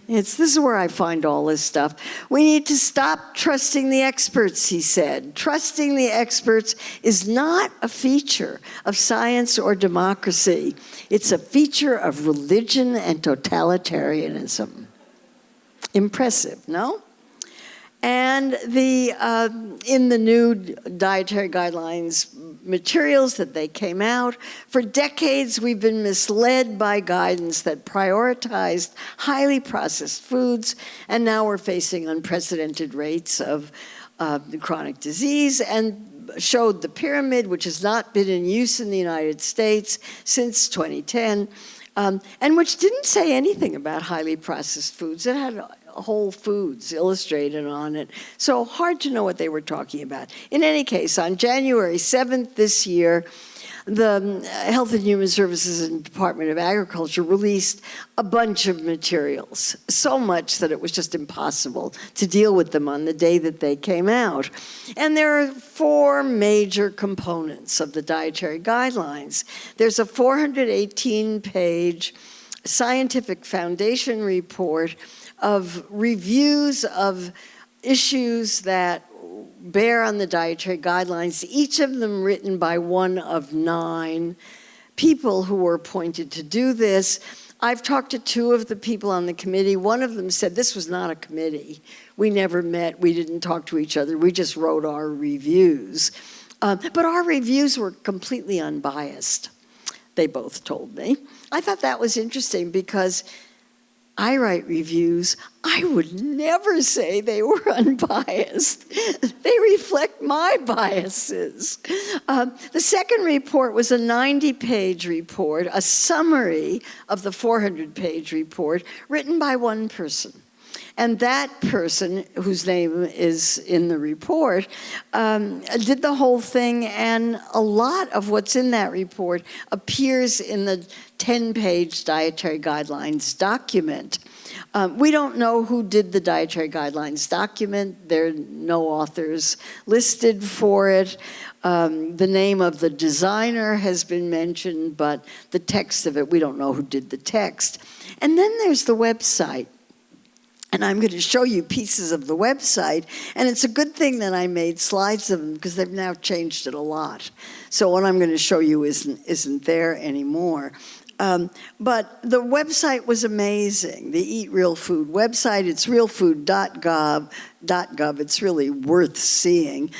This is where I find all this stuff. We need to stop trusting the experts, he said. Trusting the experts is not a feature of science or democracy. It's a feature of religion and totalitarianism. Impressive, no? And in the new dietary guidelines materials that they came out, for decades we've been misled by guidance that prioritized highly processed foods, and now we're facing unprecedented rates of chronic disease, and showed the pyramid, which has not been in use in the United States since 2010, and which didn't say anything about highly processed foods. It had Whole Foods illustrated on it. So hard to know what they were talking about. In any case, on January 7th this year, the Health and Human Services and Department of Agriculture released a bunch of materials, so much that it was just impossible to deal with them on the day that they came out. And there are four major components of the dietary guidelines. There's a 418-page scientific foundation report of reviews of issues that bear on the dietary guidelines, each of them written by one of 9 people who were appointed to do this. I've talked to two of the people on the committee. One of them said this was not a committee. We never met. We didn't talk to each other. We just wrote our reviews. But our reviews were completely unbiased, they both told me. I thought that was interesting because I write reviews. I would never say they were unbiased. They reflect my biases. The second report was a 90-page report, a summary of the 400-page report written by one person. And that person, whose name is in the report, did the whole thing, and a lot of what's in that report appears in the 10-page dietary guidelines document. We don't know who did the dietary guidelines document. There are no authors listed for it. The name of the designer has been mentioned, but the text of it, we don't know who did the text. And then there's the website. And I'm going to show you pieces of the website. And it's a good thing that I made slides of them because they've now changed it a lot. So what I'm going to show you isn't there anymore. But the website was amazing. The Eat Real Food website, it's realfood.gov. It's really worth seeing.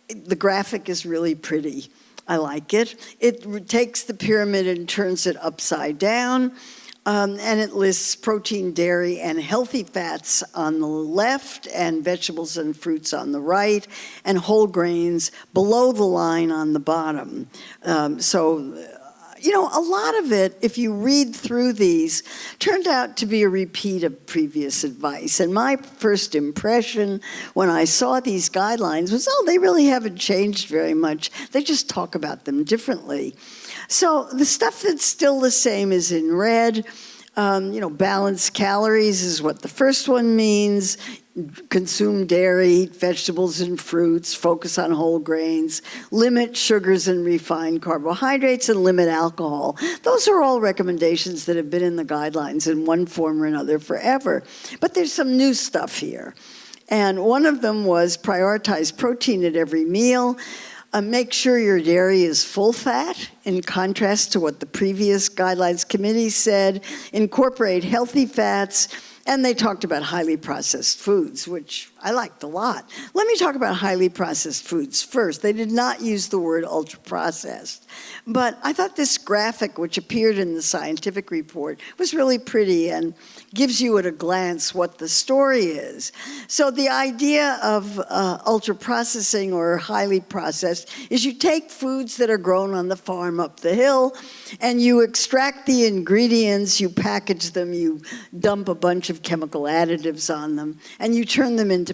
The graphic is really pretty. I like it. It takes the pyramid and turns it upside down. And it lists protein, dairy, and healthy fats on the left, and vegetables and fruits on the right, and whole grains below the line on the bottom. You know, a lot of it, if you read through these, turned out to be a repeat of previous advice. And my first impression when I saw these guidelines was, oh, they really haven't changed very much. They just talk about them differently. So the stuff that's still the same is in red. You know, balanced calories is what the first one means. Consume dairy, eat vegetables and fruits, focus on whole grains, limit sugars and refined carbohydrates, and limit alcohol. Those are all recommendations that have been in the guidelines in one form or another forever. But there's some new stuff here. And one of them was prioritize protein at every meal. Make sure your dairy is full fat, in contrast to what the previous guidelines committee said. Incorporate healthy fats. And they talked about highly processed foods, which I liked a lot. Let me talk about highly processed foods first. They did not use the word ultra-processed. But I thought this graphic, which appeared in the scientific report, was really pretty and gives you at a glance what the story is. So the idea of ultra-processing or highly processed is you take foods that are grown on the farm up the hill, and you extract the ingredients, you package them, you dump a bunch of chemical additives on them, and you turn them into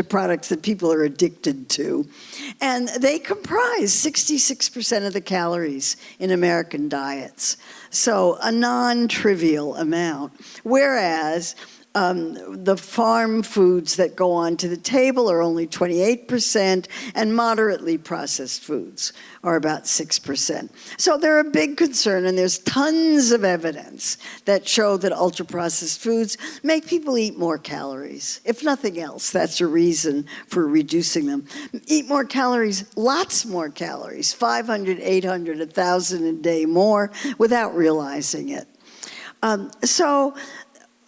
products that people are addicted to. And they comprise 66% of the calories in American diets. So a non-trivial amount. Whereas the farm foods that go onto the table are only 28%, and moderately processed foods are about 6%. So they're a big concern, and there's tons of evidence that show that ultra-processed foods make people eat more calories. If nothing else, that's a reason for reducing them. Eat more calories, lots more calories, 500, 800, 1,000 a day more, without realizing it.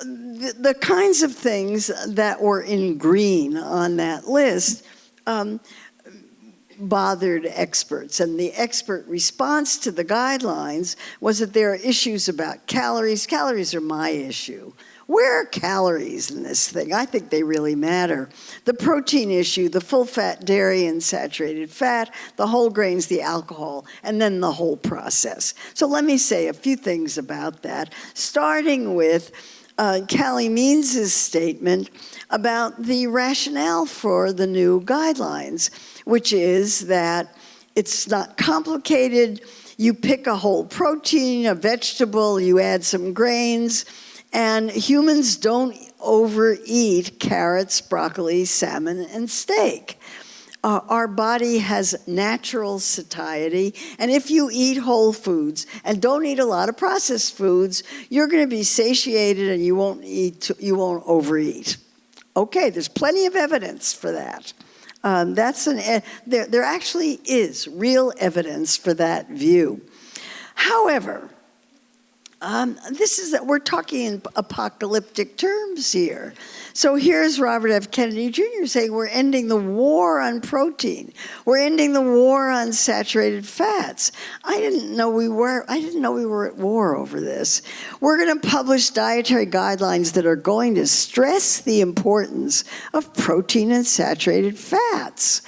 The kinds of things that were in green on that list bothered experts. And the expert response to the guidelines was that there are issues about calories. Calories are my issue. Where are calories in this thing? I think they really matter. The protein issue, the full-fat dairy and saturated fat, the whole grains, the alcohol, and then the whole process. So let me say a few things about that, starting with Callie Means' statement about the rationale for the new guidelines, which is that it's not complicated. You pick a whole protein, a vegetable, you add some grains, and humans don't overeat carrots, broccoli, salmon, and steak. Our body has natural satiety, and if you eat whole foods and don't eat a lot of processed foods, you're going to be satiated and you won't overeat. Okay, there's plenty of evidence for that. There actually is real evidence for that view. However, We're talking in apocalyptic terms here. So here's Robert F. Kennedy Jr. saying we're ending the war on protein. We're ending the war on saturated fats. I didn't know we were at war over this. We're going to publish dietary guidelines that are going to stress the importance of protein and saturated fats.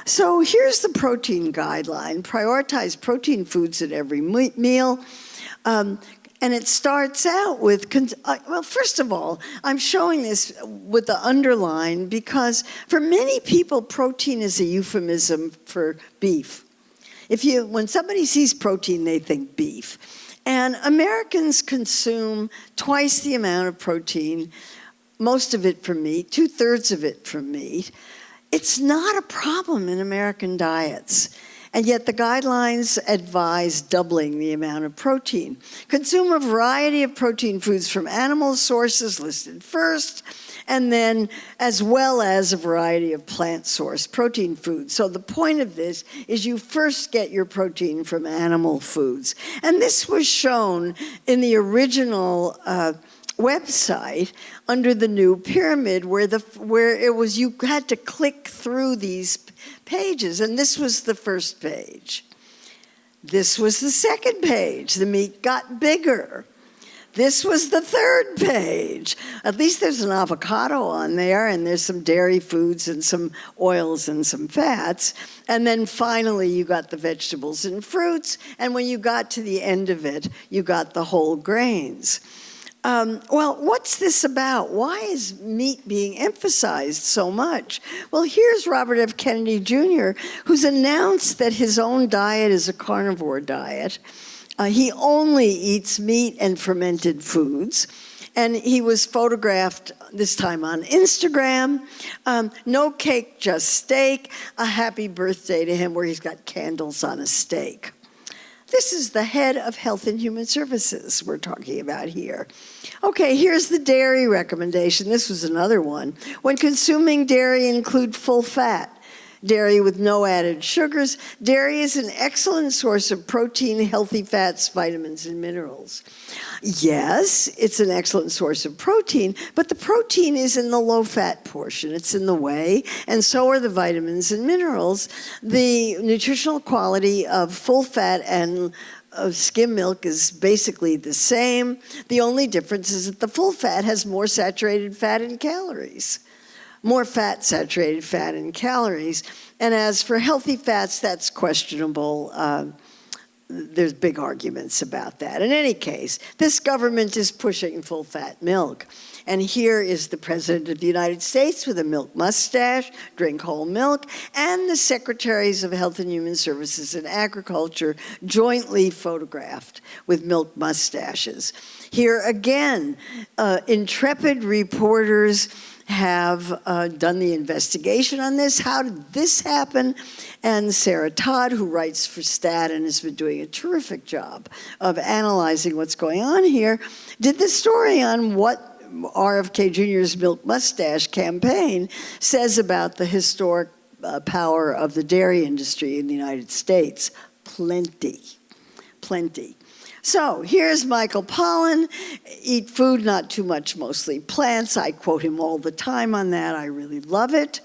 So here's the protein guideline. Prioritize protein foods at every meal. And it starts out with, well, first of all, I'm showing this with the underline because for many people, protein is a euphemism for beef. When somebody sees protein, they think beef. And Americans consume twice the amount of protein, most of it from meat, 2/3 of it from meat. It's not a problem in American diets. And yet the guidelines advise doubling the amount of protein. Consume a variety of protein foods from animal sources listed first, and then as well as a variety of plant-sourced protein foods. So the point of this is you first get your protein from animal foods. And this was shown in the original website under the new pyramid where it was you had to click through these pages, and this was the first page. This was the second page. The meat got bigger. This was the third page. At least there's an avocado on there, and there's some dairy foods and some oils and some fats. And then finally, you got the vegetables and fruits, and when you got to the end of it, you got the whole grains. Well, what's this about? Why is meat being emphasized so much? Well, here's Robert F. Kennedy Jr., who's announced that his own diet is a carnivore diet. He only eats meat and fermented foods. And he was photographed this time on Instagram. No cake, just steak. A happy birthday to him where he's got candles on a steak. This is the head of Health and Human Services we're talking about here. Okay, here's the dairy recommendation. This was another one. When consuming dairy, include full fat. Dairy with no added sugars. Dairy is an excellent source of protein, healthy fats, vitamins, and minerals. Yes, it's an excellent source of protein, but the protein is in the low-fat portion. It's in the whey, and so are the vitamins and minerals. The nutritional quality of full-fat and skim milk is basically the same. The only difference is that the full fat has more saturated fat and calories. More fat, saturated fat, and calories. And as for healthy fats, that's questionable. There's big arguments about that. In any case, this government is pushing full-fat milk. And here is the President of the United States with a milk mustache, drink whole milk, and the Secretaries of Health and Human Services and Agriculture jointly photographed with milk mustaches. Here again, intrepid reporters have done the investigation on this. How did this happen? And Sarah Todd, who writes for Stat and has been doing a terrific job of analyzing what's going on here, did the story on what RFK Jr.'s Milk Mustache campaign says about the historic power of the dairy industry in the United States. Plenty. So here's Michael Pollan. Eat food, not too much, mostly plants. I quote him all the time on that. I really love it.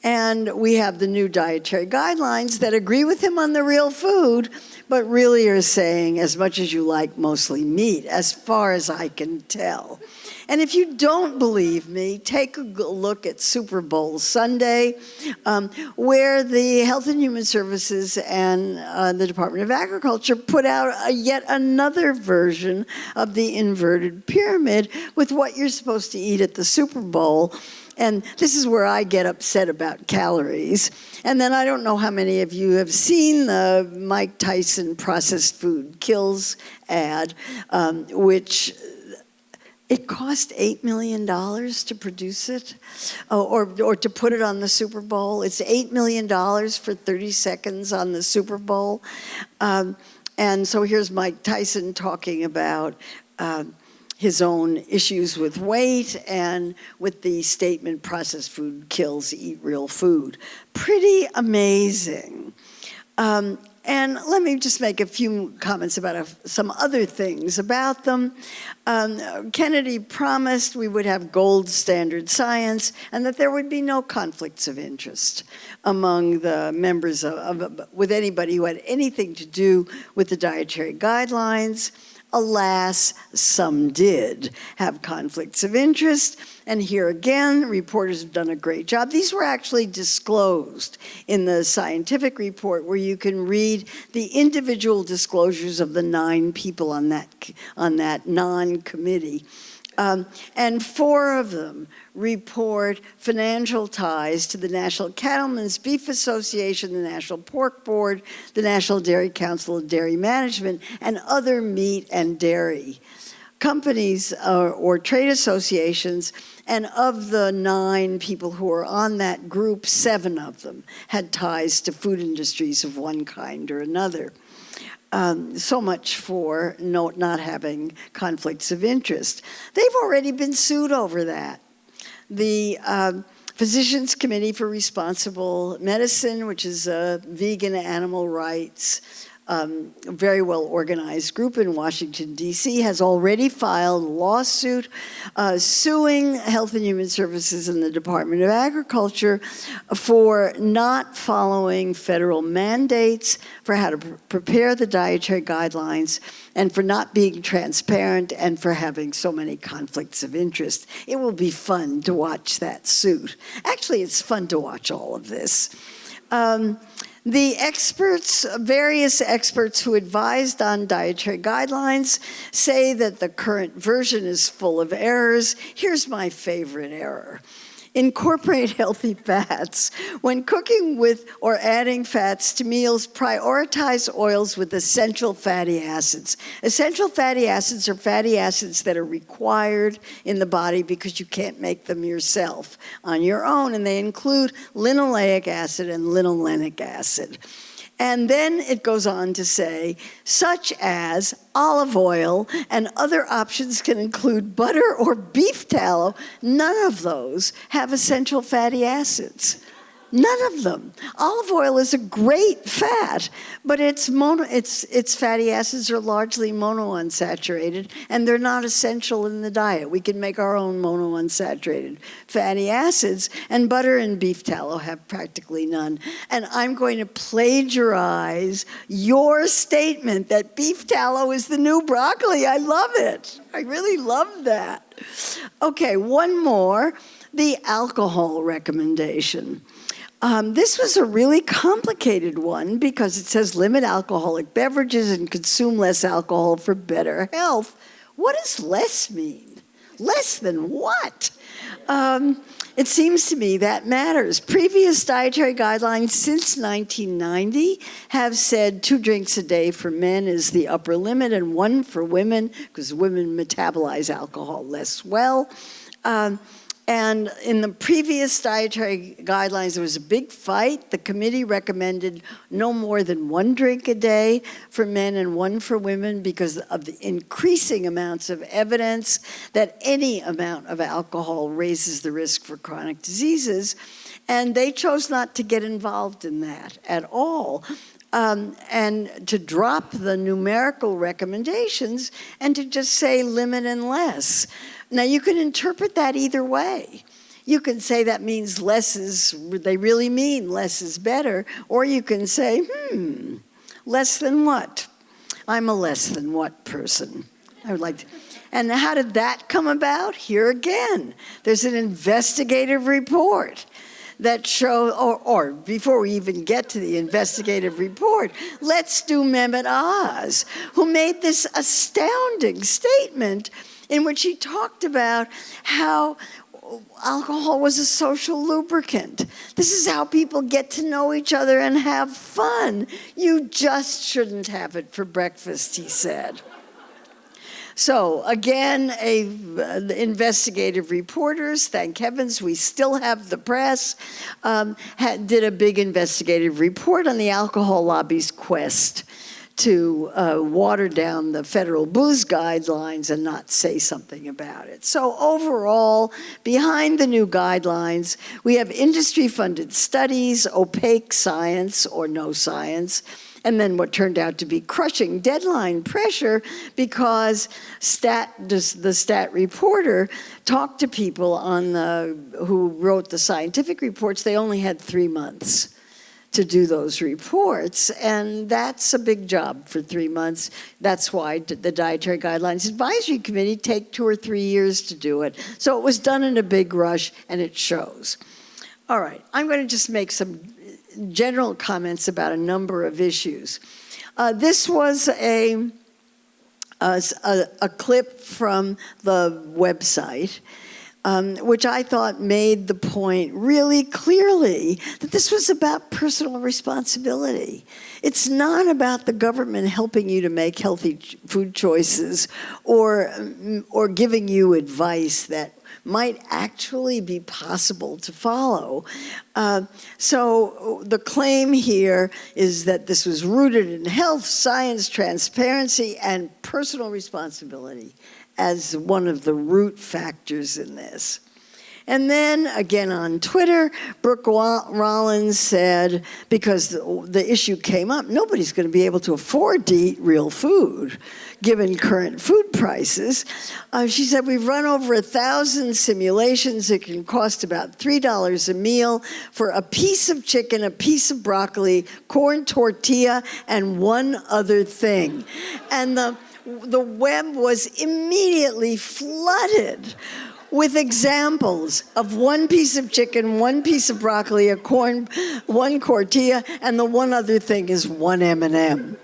And we have the new dietary guidelines that agree with him on the real food, but really are saying as much as you like, mostly meat, as far as I can tell. And if you don't believe me, take a look at Super Bowl Sunday, where the Health and Human Services and the Department of Agriculture put out yet another version of the inverted pyramid with what you're supposed to eat at the Super Bowl. And this is where I get upset about calories. And then I don't know how many of you have seen the Mike Tyson processed food kills ad, which it cost $8 million to produce it, or to put it on the Super Bowl. It's $8 million for 30 seconds on the Super Bowl. And so here's Mike Tyson talking about his own issues with weight and with the statement, processed food kills, eat real food. Pretty amazing. And let me just make a few comments about some other things about them. Kennedy promised we would have gold standard science and that there would be no conflicts of interest among the members with anybody who had anything to do with the dietary guidelines. Alas, some did have conflicts of interest. And here again, reporters have done a great job. These were actually disclosed in the scientific report where you can read the individual disclosures of the 9 people on that non-committee. And 4 of them report financial ties to the National Cattlemen's Beef Association, the National Pork Board, the National Dairy Council of Dairy Management, and other meat and dairy companies or trade associations. And of the 9 people who are on that group, 7 of them had ties to food industries of one kind or another. So much for not having conflicts of interest. They've already been sued over that. The Physicians Committee for Responsible Medicine, which is a vegan animal rights, very well organized group in Washington, D.C., has already filed a lawsuit suing Health and Human Services and the Department of Agriculture for not following federal mandates for how to prepare the dietary guidelines and for not being transparent and for having so many conflicts of interest. It will be fun to watch that suit. Actually, it's fun to watch all of this. The experts, various experts who advised on dietary guidelines say that the current version is full of errors. Here's my favorite error. Incorporate healthy fats. When cooking with or adding fats to meals, prioritize oils with essential fatty acids. Essential fatty acids are fatty acids that are required in the body because you can't make them yourself on your own, and they include linoleic acid and linolenic acid. And then it goes on to say, such as olive oil and other options can include butter or beef tallow. None of those have essential fatty acids. None of them. Olive oil is a great fat, but its fatty acids are largely monounsaturated, and they're not essential in the diet. We can make our own monounsaturated fatty acids, and butter and beef tallow have practically none. And I'm going to plagiarize your statement that beef tallow is the new broccoli. I love it. I really love that. Okay, one more, the alcohol recommendation. This was a really complicated one because it says limit alcoholic beverages and consume less alcohol for better health. What does less mean? Less than what? It seems to me that matters. Previous dietary guidelines since 1990 have said 2 drinks a day for men is the upper limit and 1 for women because women metabolize alcohol less well. And in the previous dietary guidelines, there was a big fight. The committee recommended no more than 1 drink a day for men and 1 for women because of the increasing amounts of evidence that any amount of alcohol raises the risk for chronic diseases. And they chose not to get involved in that at all. And to drop the numerical recommendations and to just say limit and less. Now, you can interpret that either way. You can say that means less is, they really mean less is better, or you can say, less than what? I'm a less than what person. I would like to. And how did that come about? Here again, there's an investigative report that show, or before we even get to the investigative report, let's do Mehmet Oz, who made this astounding statement in which he talked about how alcohol was a social lubricant. This is how people get to know each other and have fun. You just shouldn't have it for breakfast, he said. So again, the investigative reporters, thank heavens we still have the press, did a big investigative report on the alcohol lobby's quest to water down the federal booze guidelines and not say something about it. So overall, behind the new guidelines, we have industry-funded studies, opaque science or no science, And then what turned out to be crushing deadline pressure, because the stat reporter talked to people who wrote the scientific reports. They only had 3 months to do those reports, and that's a big job for 3 months. That's why the Dietary Guidelines Advisory Committee take 2 or 3 years to do it. So it was done in a big rush, and it shows. All right, I'm going to just make some general comments about a number of issues. This was a clip from the website, which I thought made the point really clearly that this was about personal responsibility. It's not about the government helping you to make healthy food choices or giving you advice that might actually be possible to follow. So the claim here is that this was rooted in health, science, transparency, and personal responsibility as one of the root factors in this. And then, again on Twitter, Brooke Rollins said, because the issue came up, nobody's going to be able to afford to eat real food, given current food prices. She said, we've run over 1,000 simulations. It can cost about $3 a meal for a piece of chicken, a piece of broccoli, corn tortilla, and one other thing. And the web was immediately flooded with examples of one piece of chicken, one piece of broccoli, one tortilla, and the one other thing is one M&M.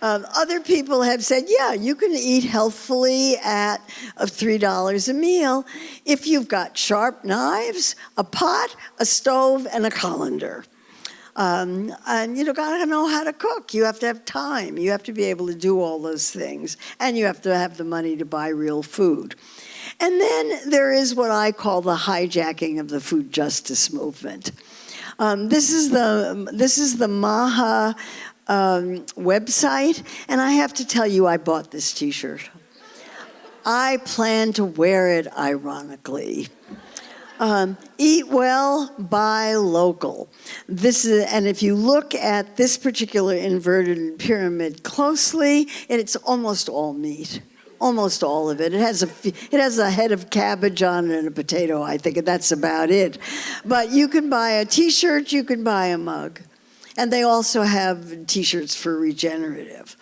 Other people have said, yeah, you can eat healthfully at $3 a meal if you've got sharp knives, a pot, a stove, and a colander. And you gotta know how to cook. You have to have time. You have to be able to do all those things. And you have to have the money to buy real food. And then there is what I call the hijacking of the food justice movement. This is the MAHA website, and I have to tell you, I bought this T-shirt. I plan to wear it ironically. Eat well, buy local. And if you look at this particular inverted pyramid closely, it's almost all meat. Almost all of it. It has a head of cabbage on it and a potato, I think, and that's about it. But you can buy a T-shirt, you can buy a mug. And they also have T-shirts for regenerative.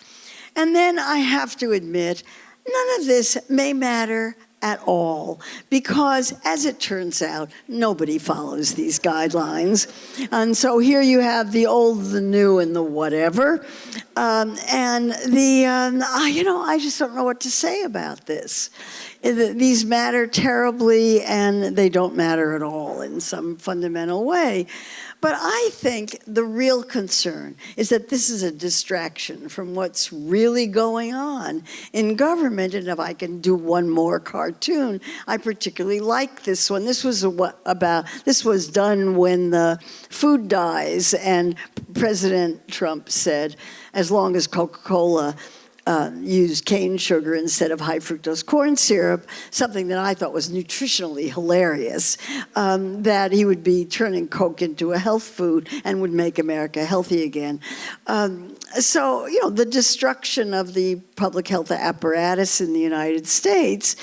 And then I have to admit, none of this may matter at all, because as it turns out, nobody follows these guidelines. And so here you have the old, the new, and the whatever. I just don't know what to say about this. These matter terribly, and they don't matter at all in some fundamental way. But I think the real concern is that this is a distraction from what's really going on in government. And if I can do one more cartoon, I particularly like this one. This was done when the food dyes, and President Trump said, as long as Coca-Cola used cane sugar instead of high fructose corn syrup, something that I thought was nutritionally hilarious, that he would be turning Coke into a health food and would make America healthy again. So, the destruction of the public health apparatus in the United States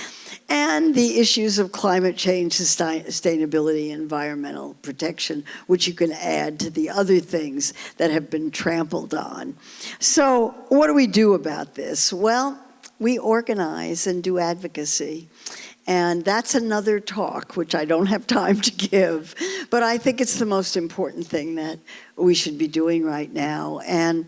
and the issues of climate change, sustainability, environmental protection, which you can add to the other things that have been trampled on. So what do we do about this? Well, we organize and do advocacy. And that's another talk, which I don't have time to give. But I think it's the most important thing that we should be doing right now. And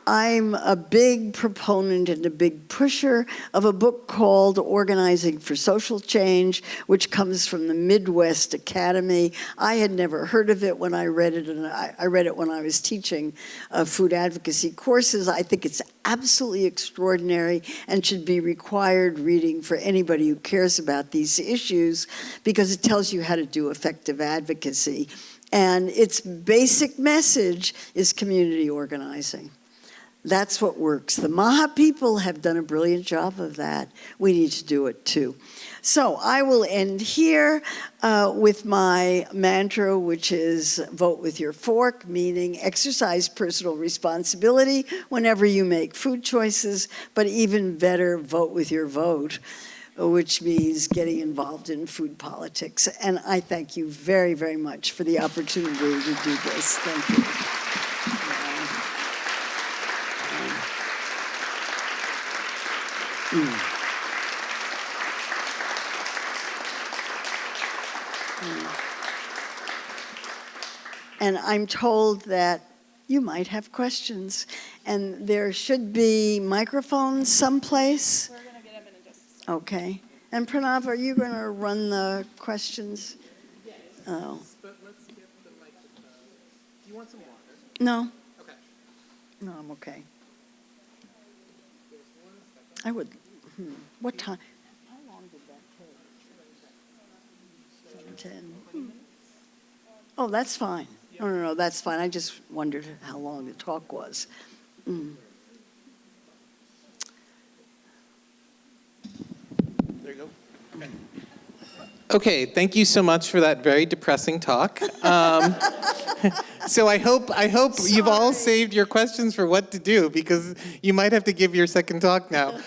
I'm a big proponent and a big pusher of a book called Organizing for Social Change, which comes from the Midwest Academy. I had never heard of it when I read it, and I read it when I was teaching food advocacy courses. I think it's absolutely extraordinary and should be required reading for anybody who cares about these issues, because it tells you how to do effective advocacy. And its basic message is community organizing. That's what works. The Maha people have done a brilliant job of that. We need to do it too. So I will end here with my mantra, which is vote with your fork, meaning exercise personal responsibility whenever you make food choices, but even better, vote with your vote, which means getting involved in food politics. And I thank you very, very much for the opportunity to do this. Thank you. And I'm told that you might have questions, and there should be microphones someplace. We're going to get them in just a second. Okay. And Pranav, are you going to run the questions? Yes. Oh. But let's get the microphone. Do you want some water? No. Okay. No, I'm okay. I would. What time? How long did that take? 10. Oh, that's fine. No, that's fine. I just wondered how long the talk was. There you go. Okay. Okay, thank you so much for that very depressing talk. So I hope you've all saved your questions for what to do, because you might have to give your second talk now.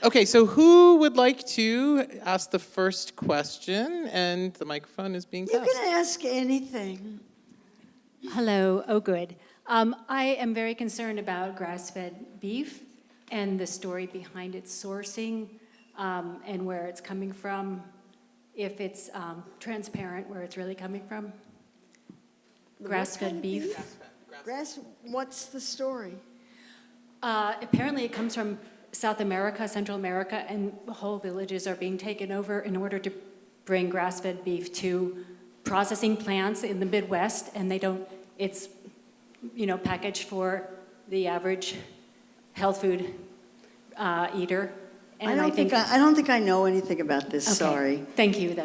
Okay, so who would like to ask the first question? And the microphone is being You passed. can ask anything. Hello, oh good. I am very concerned about grass-fed beef and the story behind its sourcing and where it's coming from, if it's transparent where it's really coming from. Grass-fed beef. What's the story? Apparently it comes from South America, Central America, and whole villages are being taken over in order to bring grass-fed beef to processing plants in the Midwest, and it's, packaged for the average health food eater. I And don't think I know anything about this. Okay. Sorry, Thank you,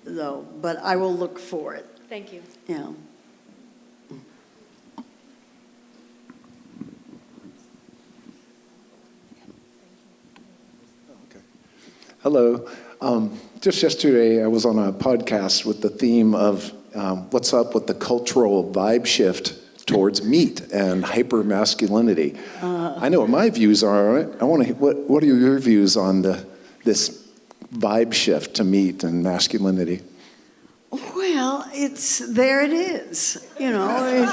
though. but I will look for it. Thank you. Yeah. Hello. Just yesterday, I was on a podcast with the theme of what's up with the cultural vibe shift towards meat and hyper-masculinity. I know what my views are on it. I want to. What are your views on this vibe shift to meat and masculinity? Well, there it is. There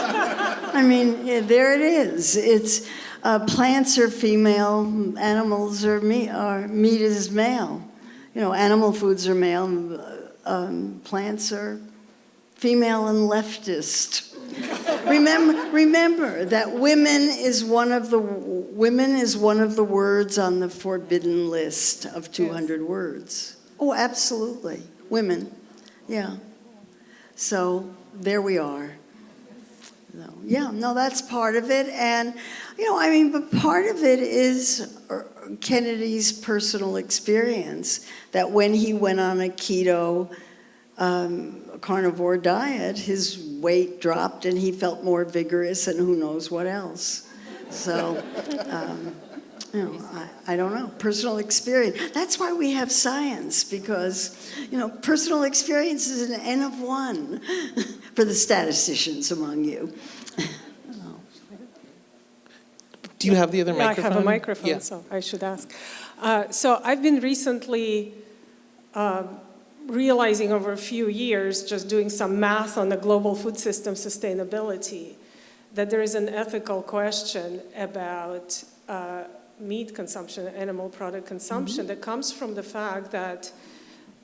it is. It's plants are female, animals are meat is male. Animal foods are male, plants are female and leftist. Remember that women is one of the words on the forbidden list of 200 words. Oh, absolutely, women. Yeah. So there we are. That's part of it. And, but part of it is Kennedy's personal experience that when he went on a keto carnivore diet, his weight dropped and he felt more vigorous and who knows what else. So, I don't know, personal experience. That's why we have science, because, personal experience is an N of 1 for the statisticians among you. Do you have the other microphone? I have a microphone, Yeah. so I should ask. So I've been recently realizing over a few years, just doing some math on the global food system sustainability, that there is an ethical question about meat consumption, animal product consumption, that comes from the fact that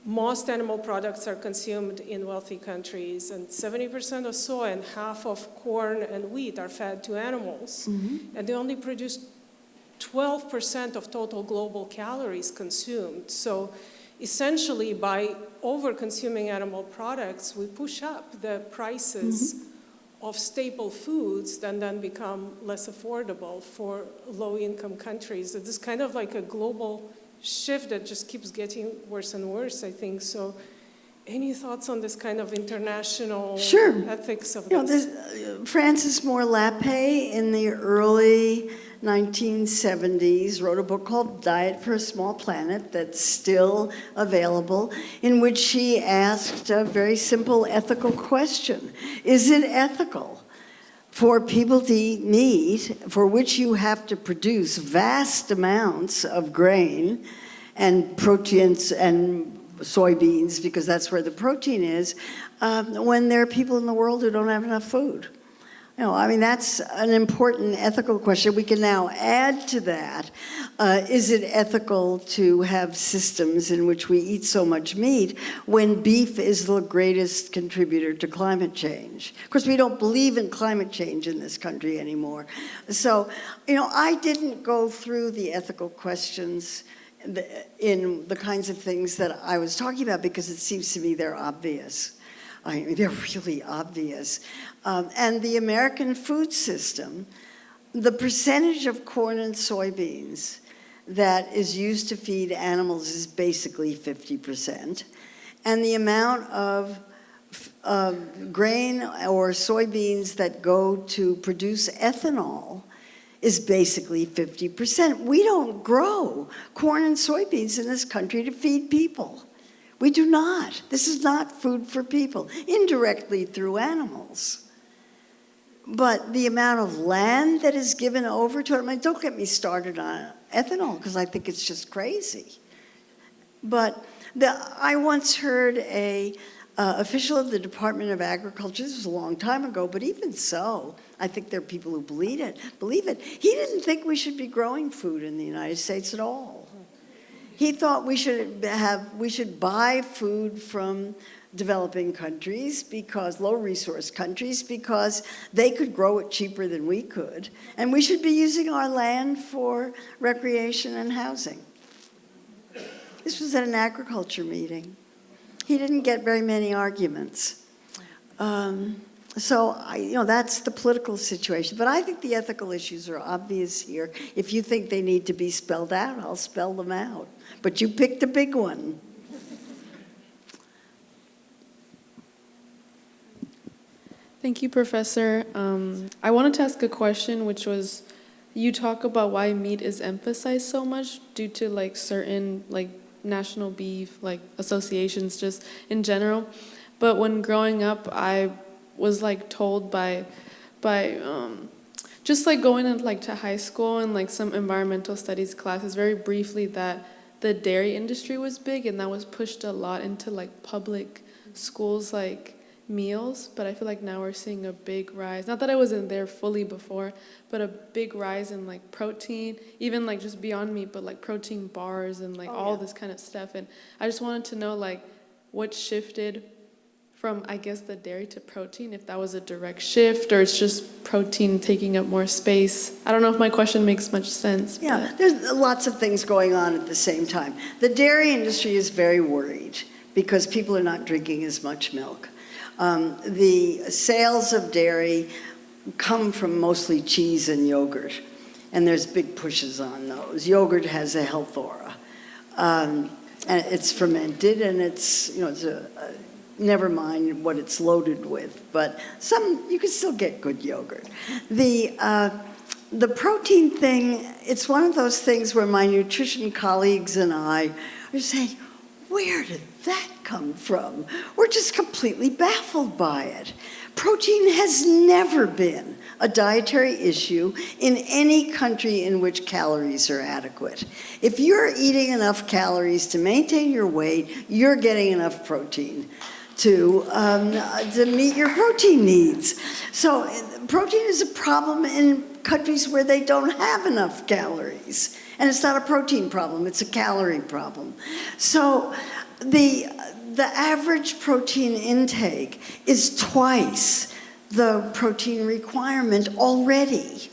most animal products are consumed in wealthy countries, and 70% of soy and half of corn and wheat are fed to animals. And they only produce 12% of total global calories consumed. So essentially, by over-consuming animal products, we push up the prices of staple foods that then become less affordable for low-income countries. It's kind of like a global shift that just keeps getting worse and worse, I think. So Any thoughts on this kind of international Sure. ethics of You know, this? Francis Moore Lappé in the early 1970s wrote a book called Diet for a Small Planet that's still available, in which she asked a very simple ethical question. Is it ethical for people to eat meat for which you have to produce vast amounts of grain and proteins and soybeans, because that's where the protein is, when there are people in the world who don't have enough food? You know, I mean, that's an important ethical question. We can now add to that, is it ethical to have systems in which we eat so much meat when beef is the greatest contributor to climate change? Of course, we don't believe in climate change in this country anymore. So, you know, I didn't go through the ethical questions in the kinds of things that I was talking about because it seems to me they're obvious. I mean, they're really obvious. And the American food system, the percentage of corn and soybeans that is used to feed animals is basically 50%. And the amount of grain or soybeans that go to produce ethanol is basically 50%. We don't grow corn and soybeans in this country to feed people. We do not. This is not food for people, indirectly through animals. But the amount of land that is given over to it, I mean, don't get me started on ethanol, because I think it's just crazy. But I once heard a official of the Department of Agriculture, this was a long time ago, but even so, I think there are people who believe it. He didn't think we should be growing food in the United States at all. He thought we should buy food from developing countries, because low resource countries, because they could grow it cheaper than we could, and we should be using our land for recreation and housing. This was at an agriculture meeting. He didn't get very many arguments. So, that's the political situation. But I think the ethical issues are obvious here. If you think they need to be spelled out, I'll spell them out. But you picked a big one. Thank you, Professor. I wanted to ask a question, which was, you talk about why meat is emphasized so much due to certain national beef associations just in general. But when growing up, I was told by just going to high school and some environmental studies classes very briefly that the dairy industry was big, and that was pushed a lot into public schools meals. But I feel now we're seeing a big rise, not that I wasn't there fully before, but a big rise in protein, even just Beyond Meat, but protein bars and all this kind of stuff. And I just wanted to know what shifted from, I guess, the dairy to protein, if that was a direct shift or it's just protein taking up more space. I don't know if my question makes much sense. Yeah, there's lots of things going on at the same time. The dairy industry is very worried because people are not drinking as much milk. The sales of dairy come from mostly cheese and yogurt, and there's big pushes on those. Yogurt has a health aura, and it's fermented, and it's never mind what it's loaded with, but you can still get good yogurt. The protein thing, it's one of those things where my nutrition colleagues and I are saying, where did that come from? We're just completely baffled by it. Protein has never been a dietary issue in any country in which calories are adequate. If you're eating enough calories to maintain your weight, you're getting enough protein to meet your protein needs. So protein is a problem in countries where they don't have enough calories. And it's not a protein problem, it's a calorie problem. So the average protein intake is twice the protein requirement already,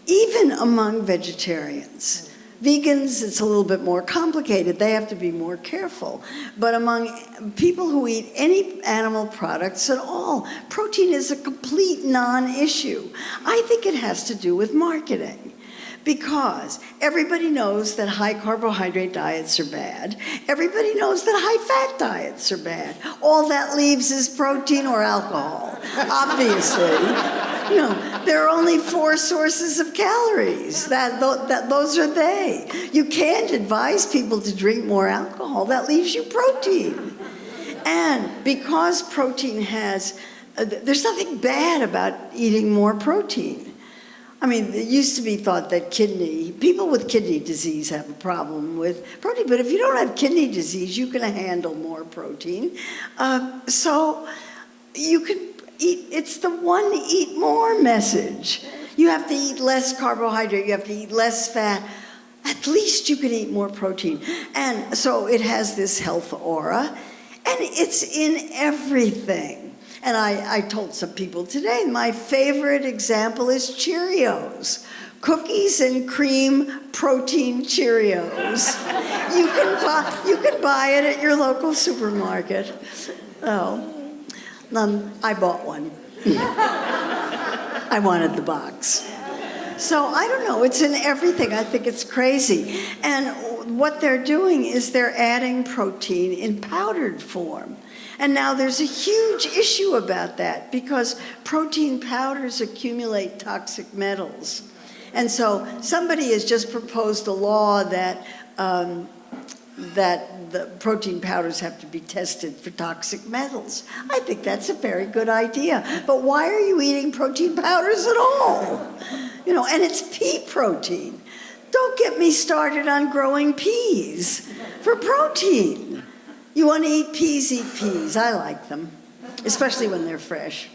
even among vegetarians. Vegans, it's a little bit more complicated. They have to be more careful. But among people who eat any animal products at all, protein is a complete non-issue. I think it has to do with marketing. Because everybody knows that high carbohydrate diets are bad. Everybody knows that high fat diets are bad. All that leaves is protein or alcohol, obviously. There are only 4 sources of calories. Those are they. You can't advise people to drink more alcohol. That leaves you protein. And because protein there's nothing bad about eating more protein. I mean, it used to be thought that people with kidney disease have a problem with protein, but if you don't have kidney disease, you can handle more protein. So you can eat, it's the one eat more message. You have to eat less carbohydrate, you have to eat less fat. At least you can eat more protein. And so it has this health aura, and it's in everything. And I told some people today, my favorite example is Cheerios. Cookies and cream protein Cheerios. You can buy it at your local supermarket. I bought one. I wanted the box. So I don't know, it's in everything. I think it's crazy. And what they're doing is they're adding protein in powdered form. And now there's a huge issue about that because protein powders accumulate toxic metals. And so somebody has just proposed a law that the protein powders have to be tested for toxic metals. I think that's a very good idea. But why are you eating protein powders at all? And it's pea protein. Don't get me started on growing peas for protein. You want to eat peas. I like them, especially when they're fresh.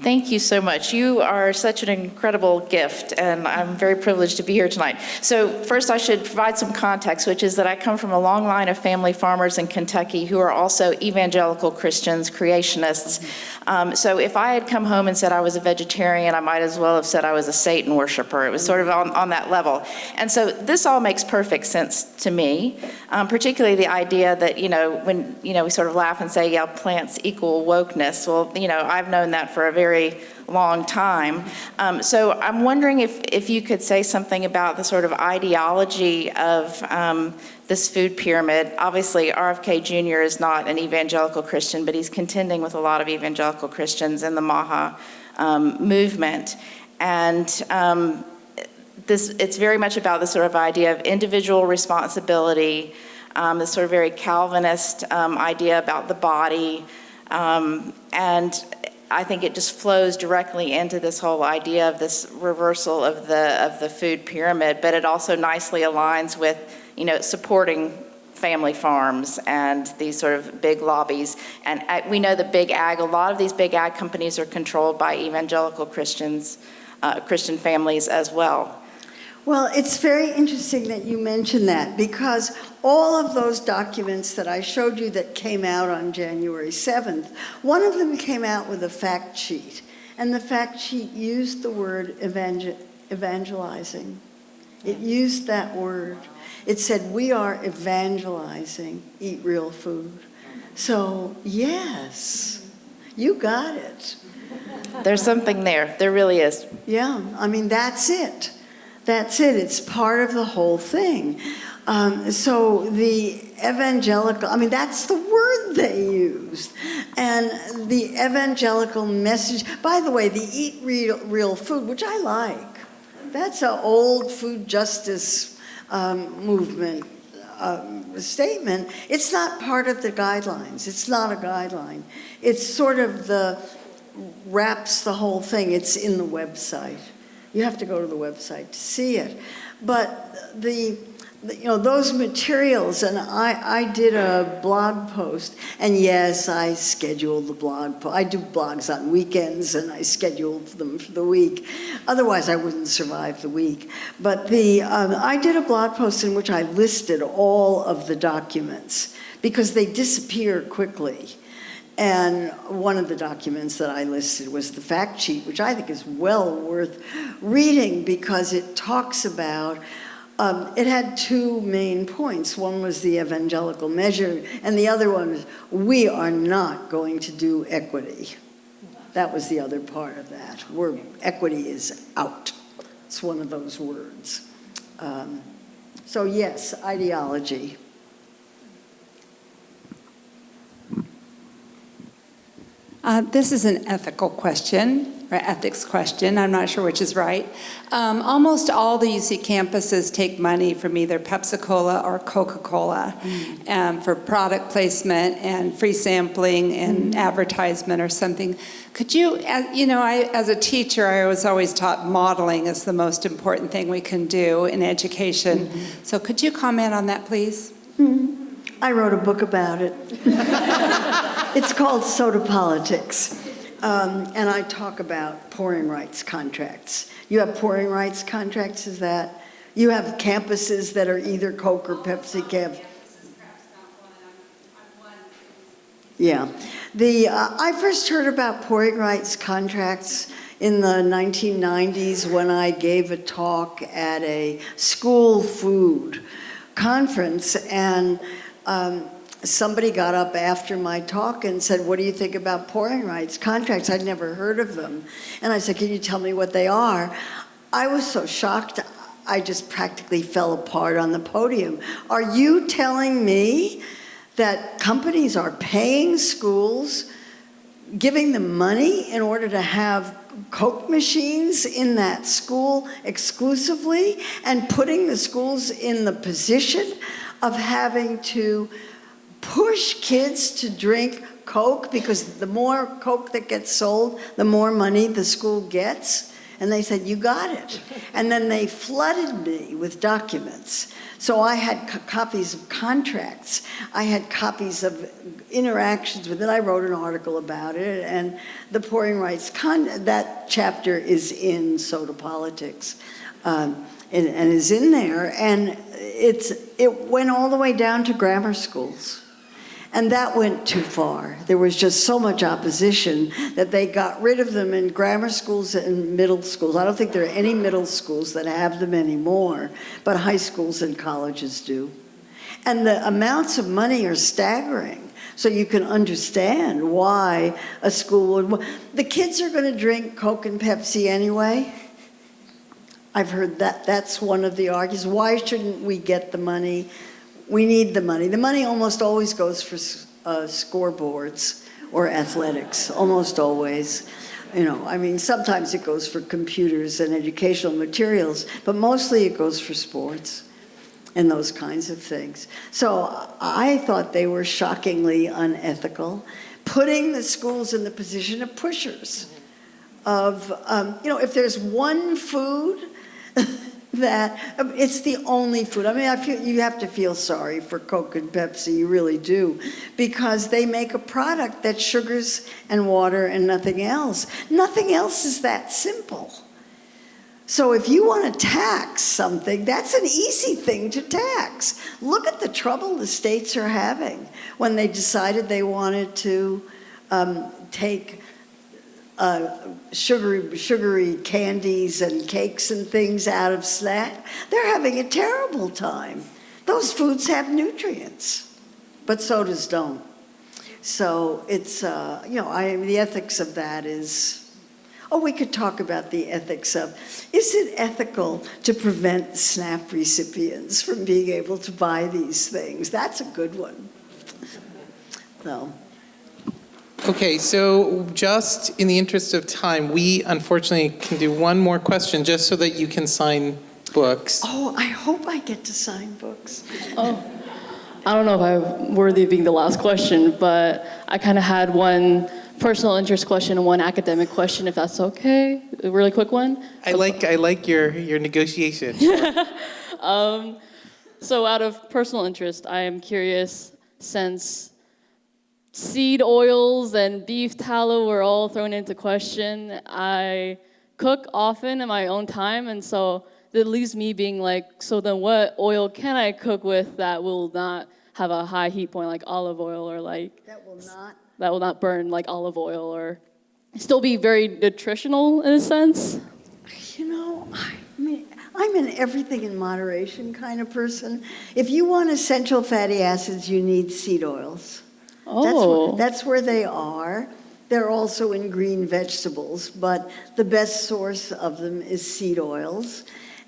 Thank you so much. You are such an incredible gift, and I'm very privileged to be here tonight. So first I should provide some context, which is that I come from a long line of family farmers in Kentucky who are also evangelical Christians, creationists. So if I had come home and said I was a vegetarian, I might as well have said I was a Satan worshiper. It was sort of on that level. And so this all makes perfect sense to me, particularly the idea that, when, we sort of laugh and say, yeah, plants equal wokeness. Well, I've known that for a very long time. So I'm wondering if you could say something about the sort of ideology of this food pyramid. Obviously, RFK Jr. is not an evangelical Christian, but he's contending with a lot of evangelical Christians in the Maha movement. And it's very much about the sort of idea of individual responsibility, this sort of very Calvinist idea about the body, and I think it just flows directly into this whole idea of this reversal of the food pyramid, but it also nicely aligns with, supporting family farms and these sort of big lobbies. And we know the big ag, a lot of these big ag companies are controlled by evangelical Christians, Christian families as well. Well, it's very interesting that you mention that because all of those documents that I showed you that came out on January 7th, one of them came out with a fact sheet. And the fact sheet used the word evangelizing. It used that word. It said, we are evangelizing, eat real food. So, yes, you got it. There's something there. There really is. Yeah, that's it. That's it. It's part of the whole thing. So the evangelical, that's the word they used. And the evangelical message, by the way, the eat real food, which I like, that's an old food justice movement statement. It's not part of the guidelines. It's not a guideline. It's sort of wraps the whole thing. It's in the website. You have to go to the website to see it. But those materials, and I did a blog post, and yes, I scheduled the blog post. I do blogs on weekends, and I scheduled them for the week. Otherwise, I wouldn't survive the week. But I did a blog post in which I listed all of the documents, because they disappear quickly. And one of the documents that I listed was the fact sheet, which I think is well worth reading because it talks about, it had 2 main points. One was the evangelical measure, and the other one was, we are not going to do equity. That was the other part of that. Equity is out. It's one of those words. So yes, ideology. This is an ethical question, or ethics question. I'm not sure which is right. Almost all the UC campuses take money from either Pepsi-Cola or Coca-Cola for product placement and free sampling and advertisement or something. Could you, as a teacher, I was always taught modeling is the most important thing we can do in education. So could you comment on that, please? I wrote a book about it. It's called Soda Politics. And I talk about pouring rights contracts. You have pouring rights contracts, is that? You have campuses that are either Coke or Pepsi camp. Yeah. I first heard about pouring rights contracts in the 1990s when I gave a talk at a school food conference, and somebody got up after my talk and said, what do you think about pouring rights contracts? I'd never heard of them. And I said, can you tell me what they are? I was so shocked, I just practically fell apart on the podium. Are you telling me that companies are paying schools, giving them money in order to have Coke machines in that school exclusively, and putting the schools in the position of having to push kids to drink Coke, because the more Coke that gets sold, the more money the school gets? And they said, you got it. And then they flooded me with documents. So I had copies of contracts. I had copies of interactions with it. I wrote an article about it. And the pouring rights, that chapter is in Soda Politics, and is in there. And it went all the way down to grammar schools. And that went too far. There was just so much opposition that they got rid of them in grammar schools and middle schools. I don't think there are any middle schools that have them anymore, but high schools and colleges do. And the amounts of money are staggering. So you can understand why a school would... The kids are going to drink Coke and Pepsi anyway. I've heard that. That's one of the arguments. Why shouldn't we get the money? We need the money. The money almost always goes for scoreboards or athletics, almost always. Sometimes it goes for computers and educational materials, but mostly it goes for sports and those kinds of things. So I thought they were shockingly unethical, putting the schools in the position of pushers of, if there's one food that it's the only food. I feel you have to feel sorry for Coke and Pepsi, you really do, because they make a product that's sugars and water and nothing else. Nothing else is that simple. So if you want to tax something, that's an easy thing to tax. Look at the trouble the states are having when they decided they wanted to take sugary candies and cakes and things out of snack. They're having a terrible time. Those foods have nutrients, but sodas don't. So it's, the ethics of that is, we could talk about the ethics of, is it ethical to prevent SNAP recipients from being able to buy these things? That's a good one. So. Okay, so just in the interest of time, we unfortunately can do one more question just so that you can sign books. Oh, I hope I get to sign books. Oh, I don't know if I'm worthy of being the last question, but I kind of had one personal interest question and one academic question, if that's okay. A really quick one. I like your negotiation. So out of personal interest, I am curious, since seed oils and beef tallow were all thrown into question, I cook often in my own time, and so that leaves me being like, so then what oil can I cook with that will not have a high heat point like olive oil, or like that will not burn like olive oil, or still be very nutritional in a sense? I'm an everything in moderation kind of person. If you want essential fatty acids, you need seed oils. Oh. That's where they are. They're also in green vegetables, but the best source of them is seed oils.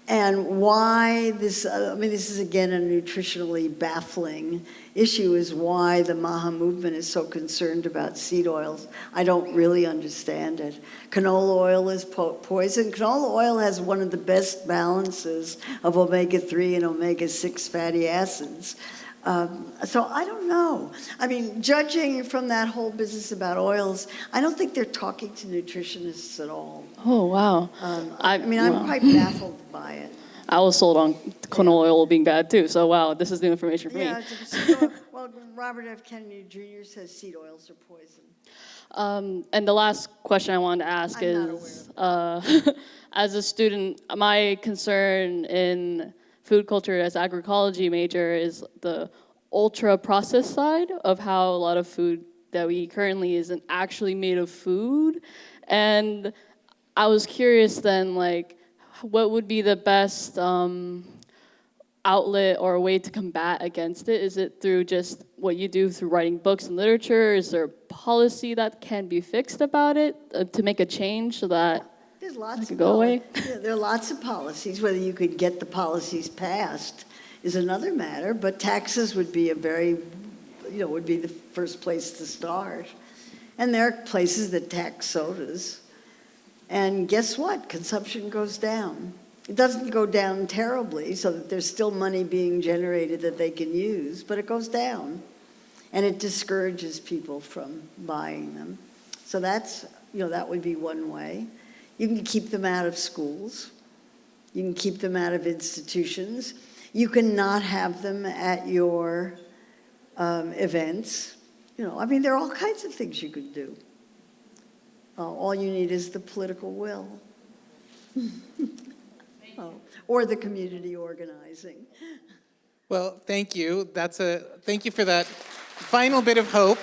And why this, this is again a nutritionally baffling issue, is why the MAHA movement is so concerned about seed oils. I don't really understand it. Canola oil is poison. Canola oil has one of the best balances of omega-3 and omega-6 fatty acids. So I don't know. I mean, judging from that whole business about oils, I don't think they're talking to nutritionists at all. Oh, wow. I'm quite baffled by it. I was sold on canola oil being bad too, so wow, this is new information for me. Yeah, seed oil, well, Robert F. Kennedy Jr. says seed oils are poison. And the last question I wanted to ask I'm is, as a student, my concern in food culture as agroecology major is the ultra-processed side of how a lot of food that we eat currently isn't actually made of food. And I was curious then, like, what would be the best outlet or way to combat against it? Is it through just what you do through writing books and literature? Is there policy that can be fixed about it to make a change so that There's lots it could go away? Yeah, there are lots of policies. Whether you could get the policies passed is another matter, but taxes would be would be the first place to start. And there are places that tax sodas. And guess what? Consumption goes down. It doesn't go down terribly, so that there's still money being generated that they can use, but it goes down. And it discourages people from buying them. So that's, that would be one way. You can keep them out of schools. You can keep them out of institutions. You can not have them at your events. There are all kinds of things you could do. All you need is the political will. Or the community organizing. Well, thank you. Thank you for that final bit of hope.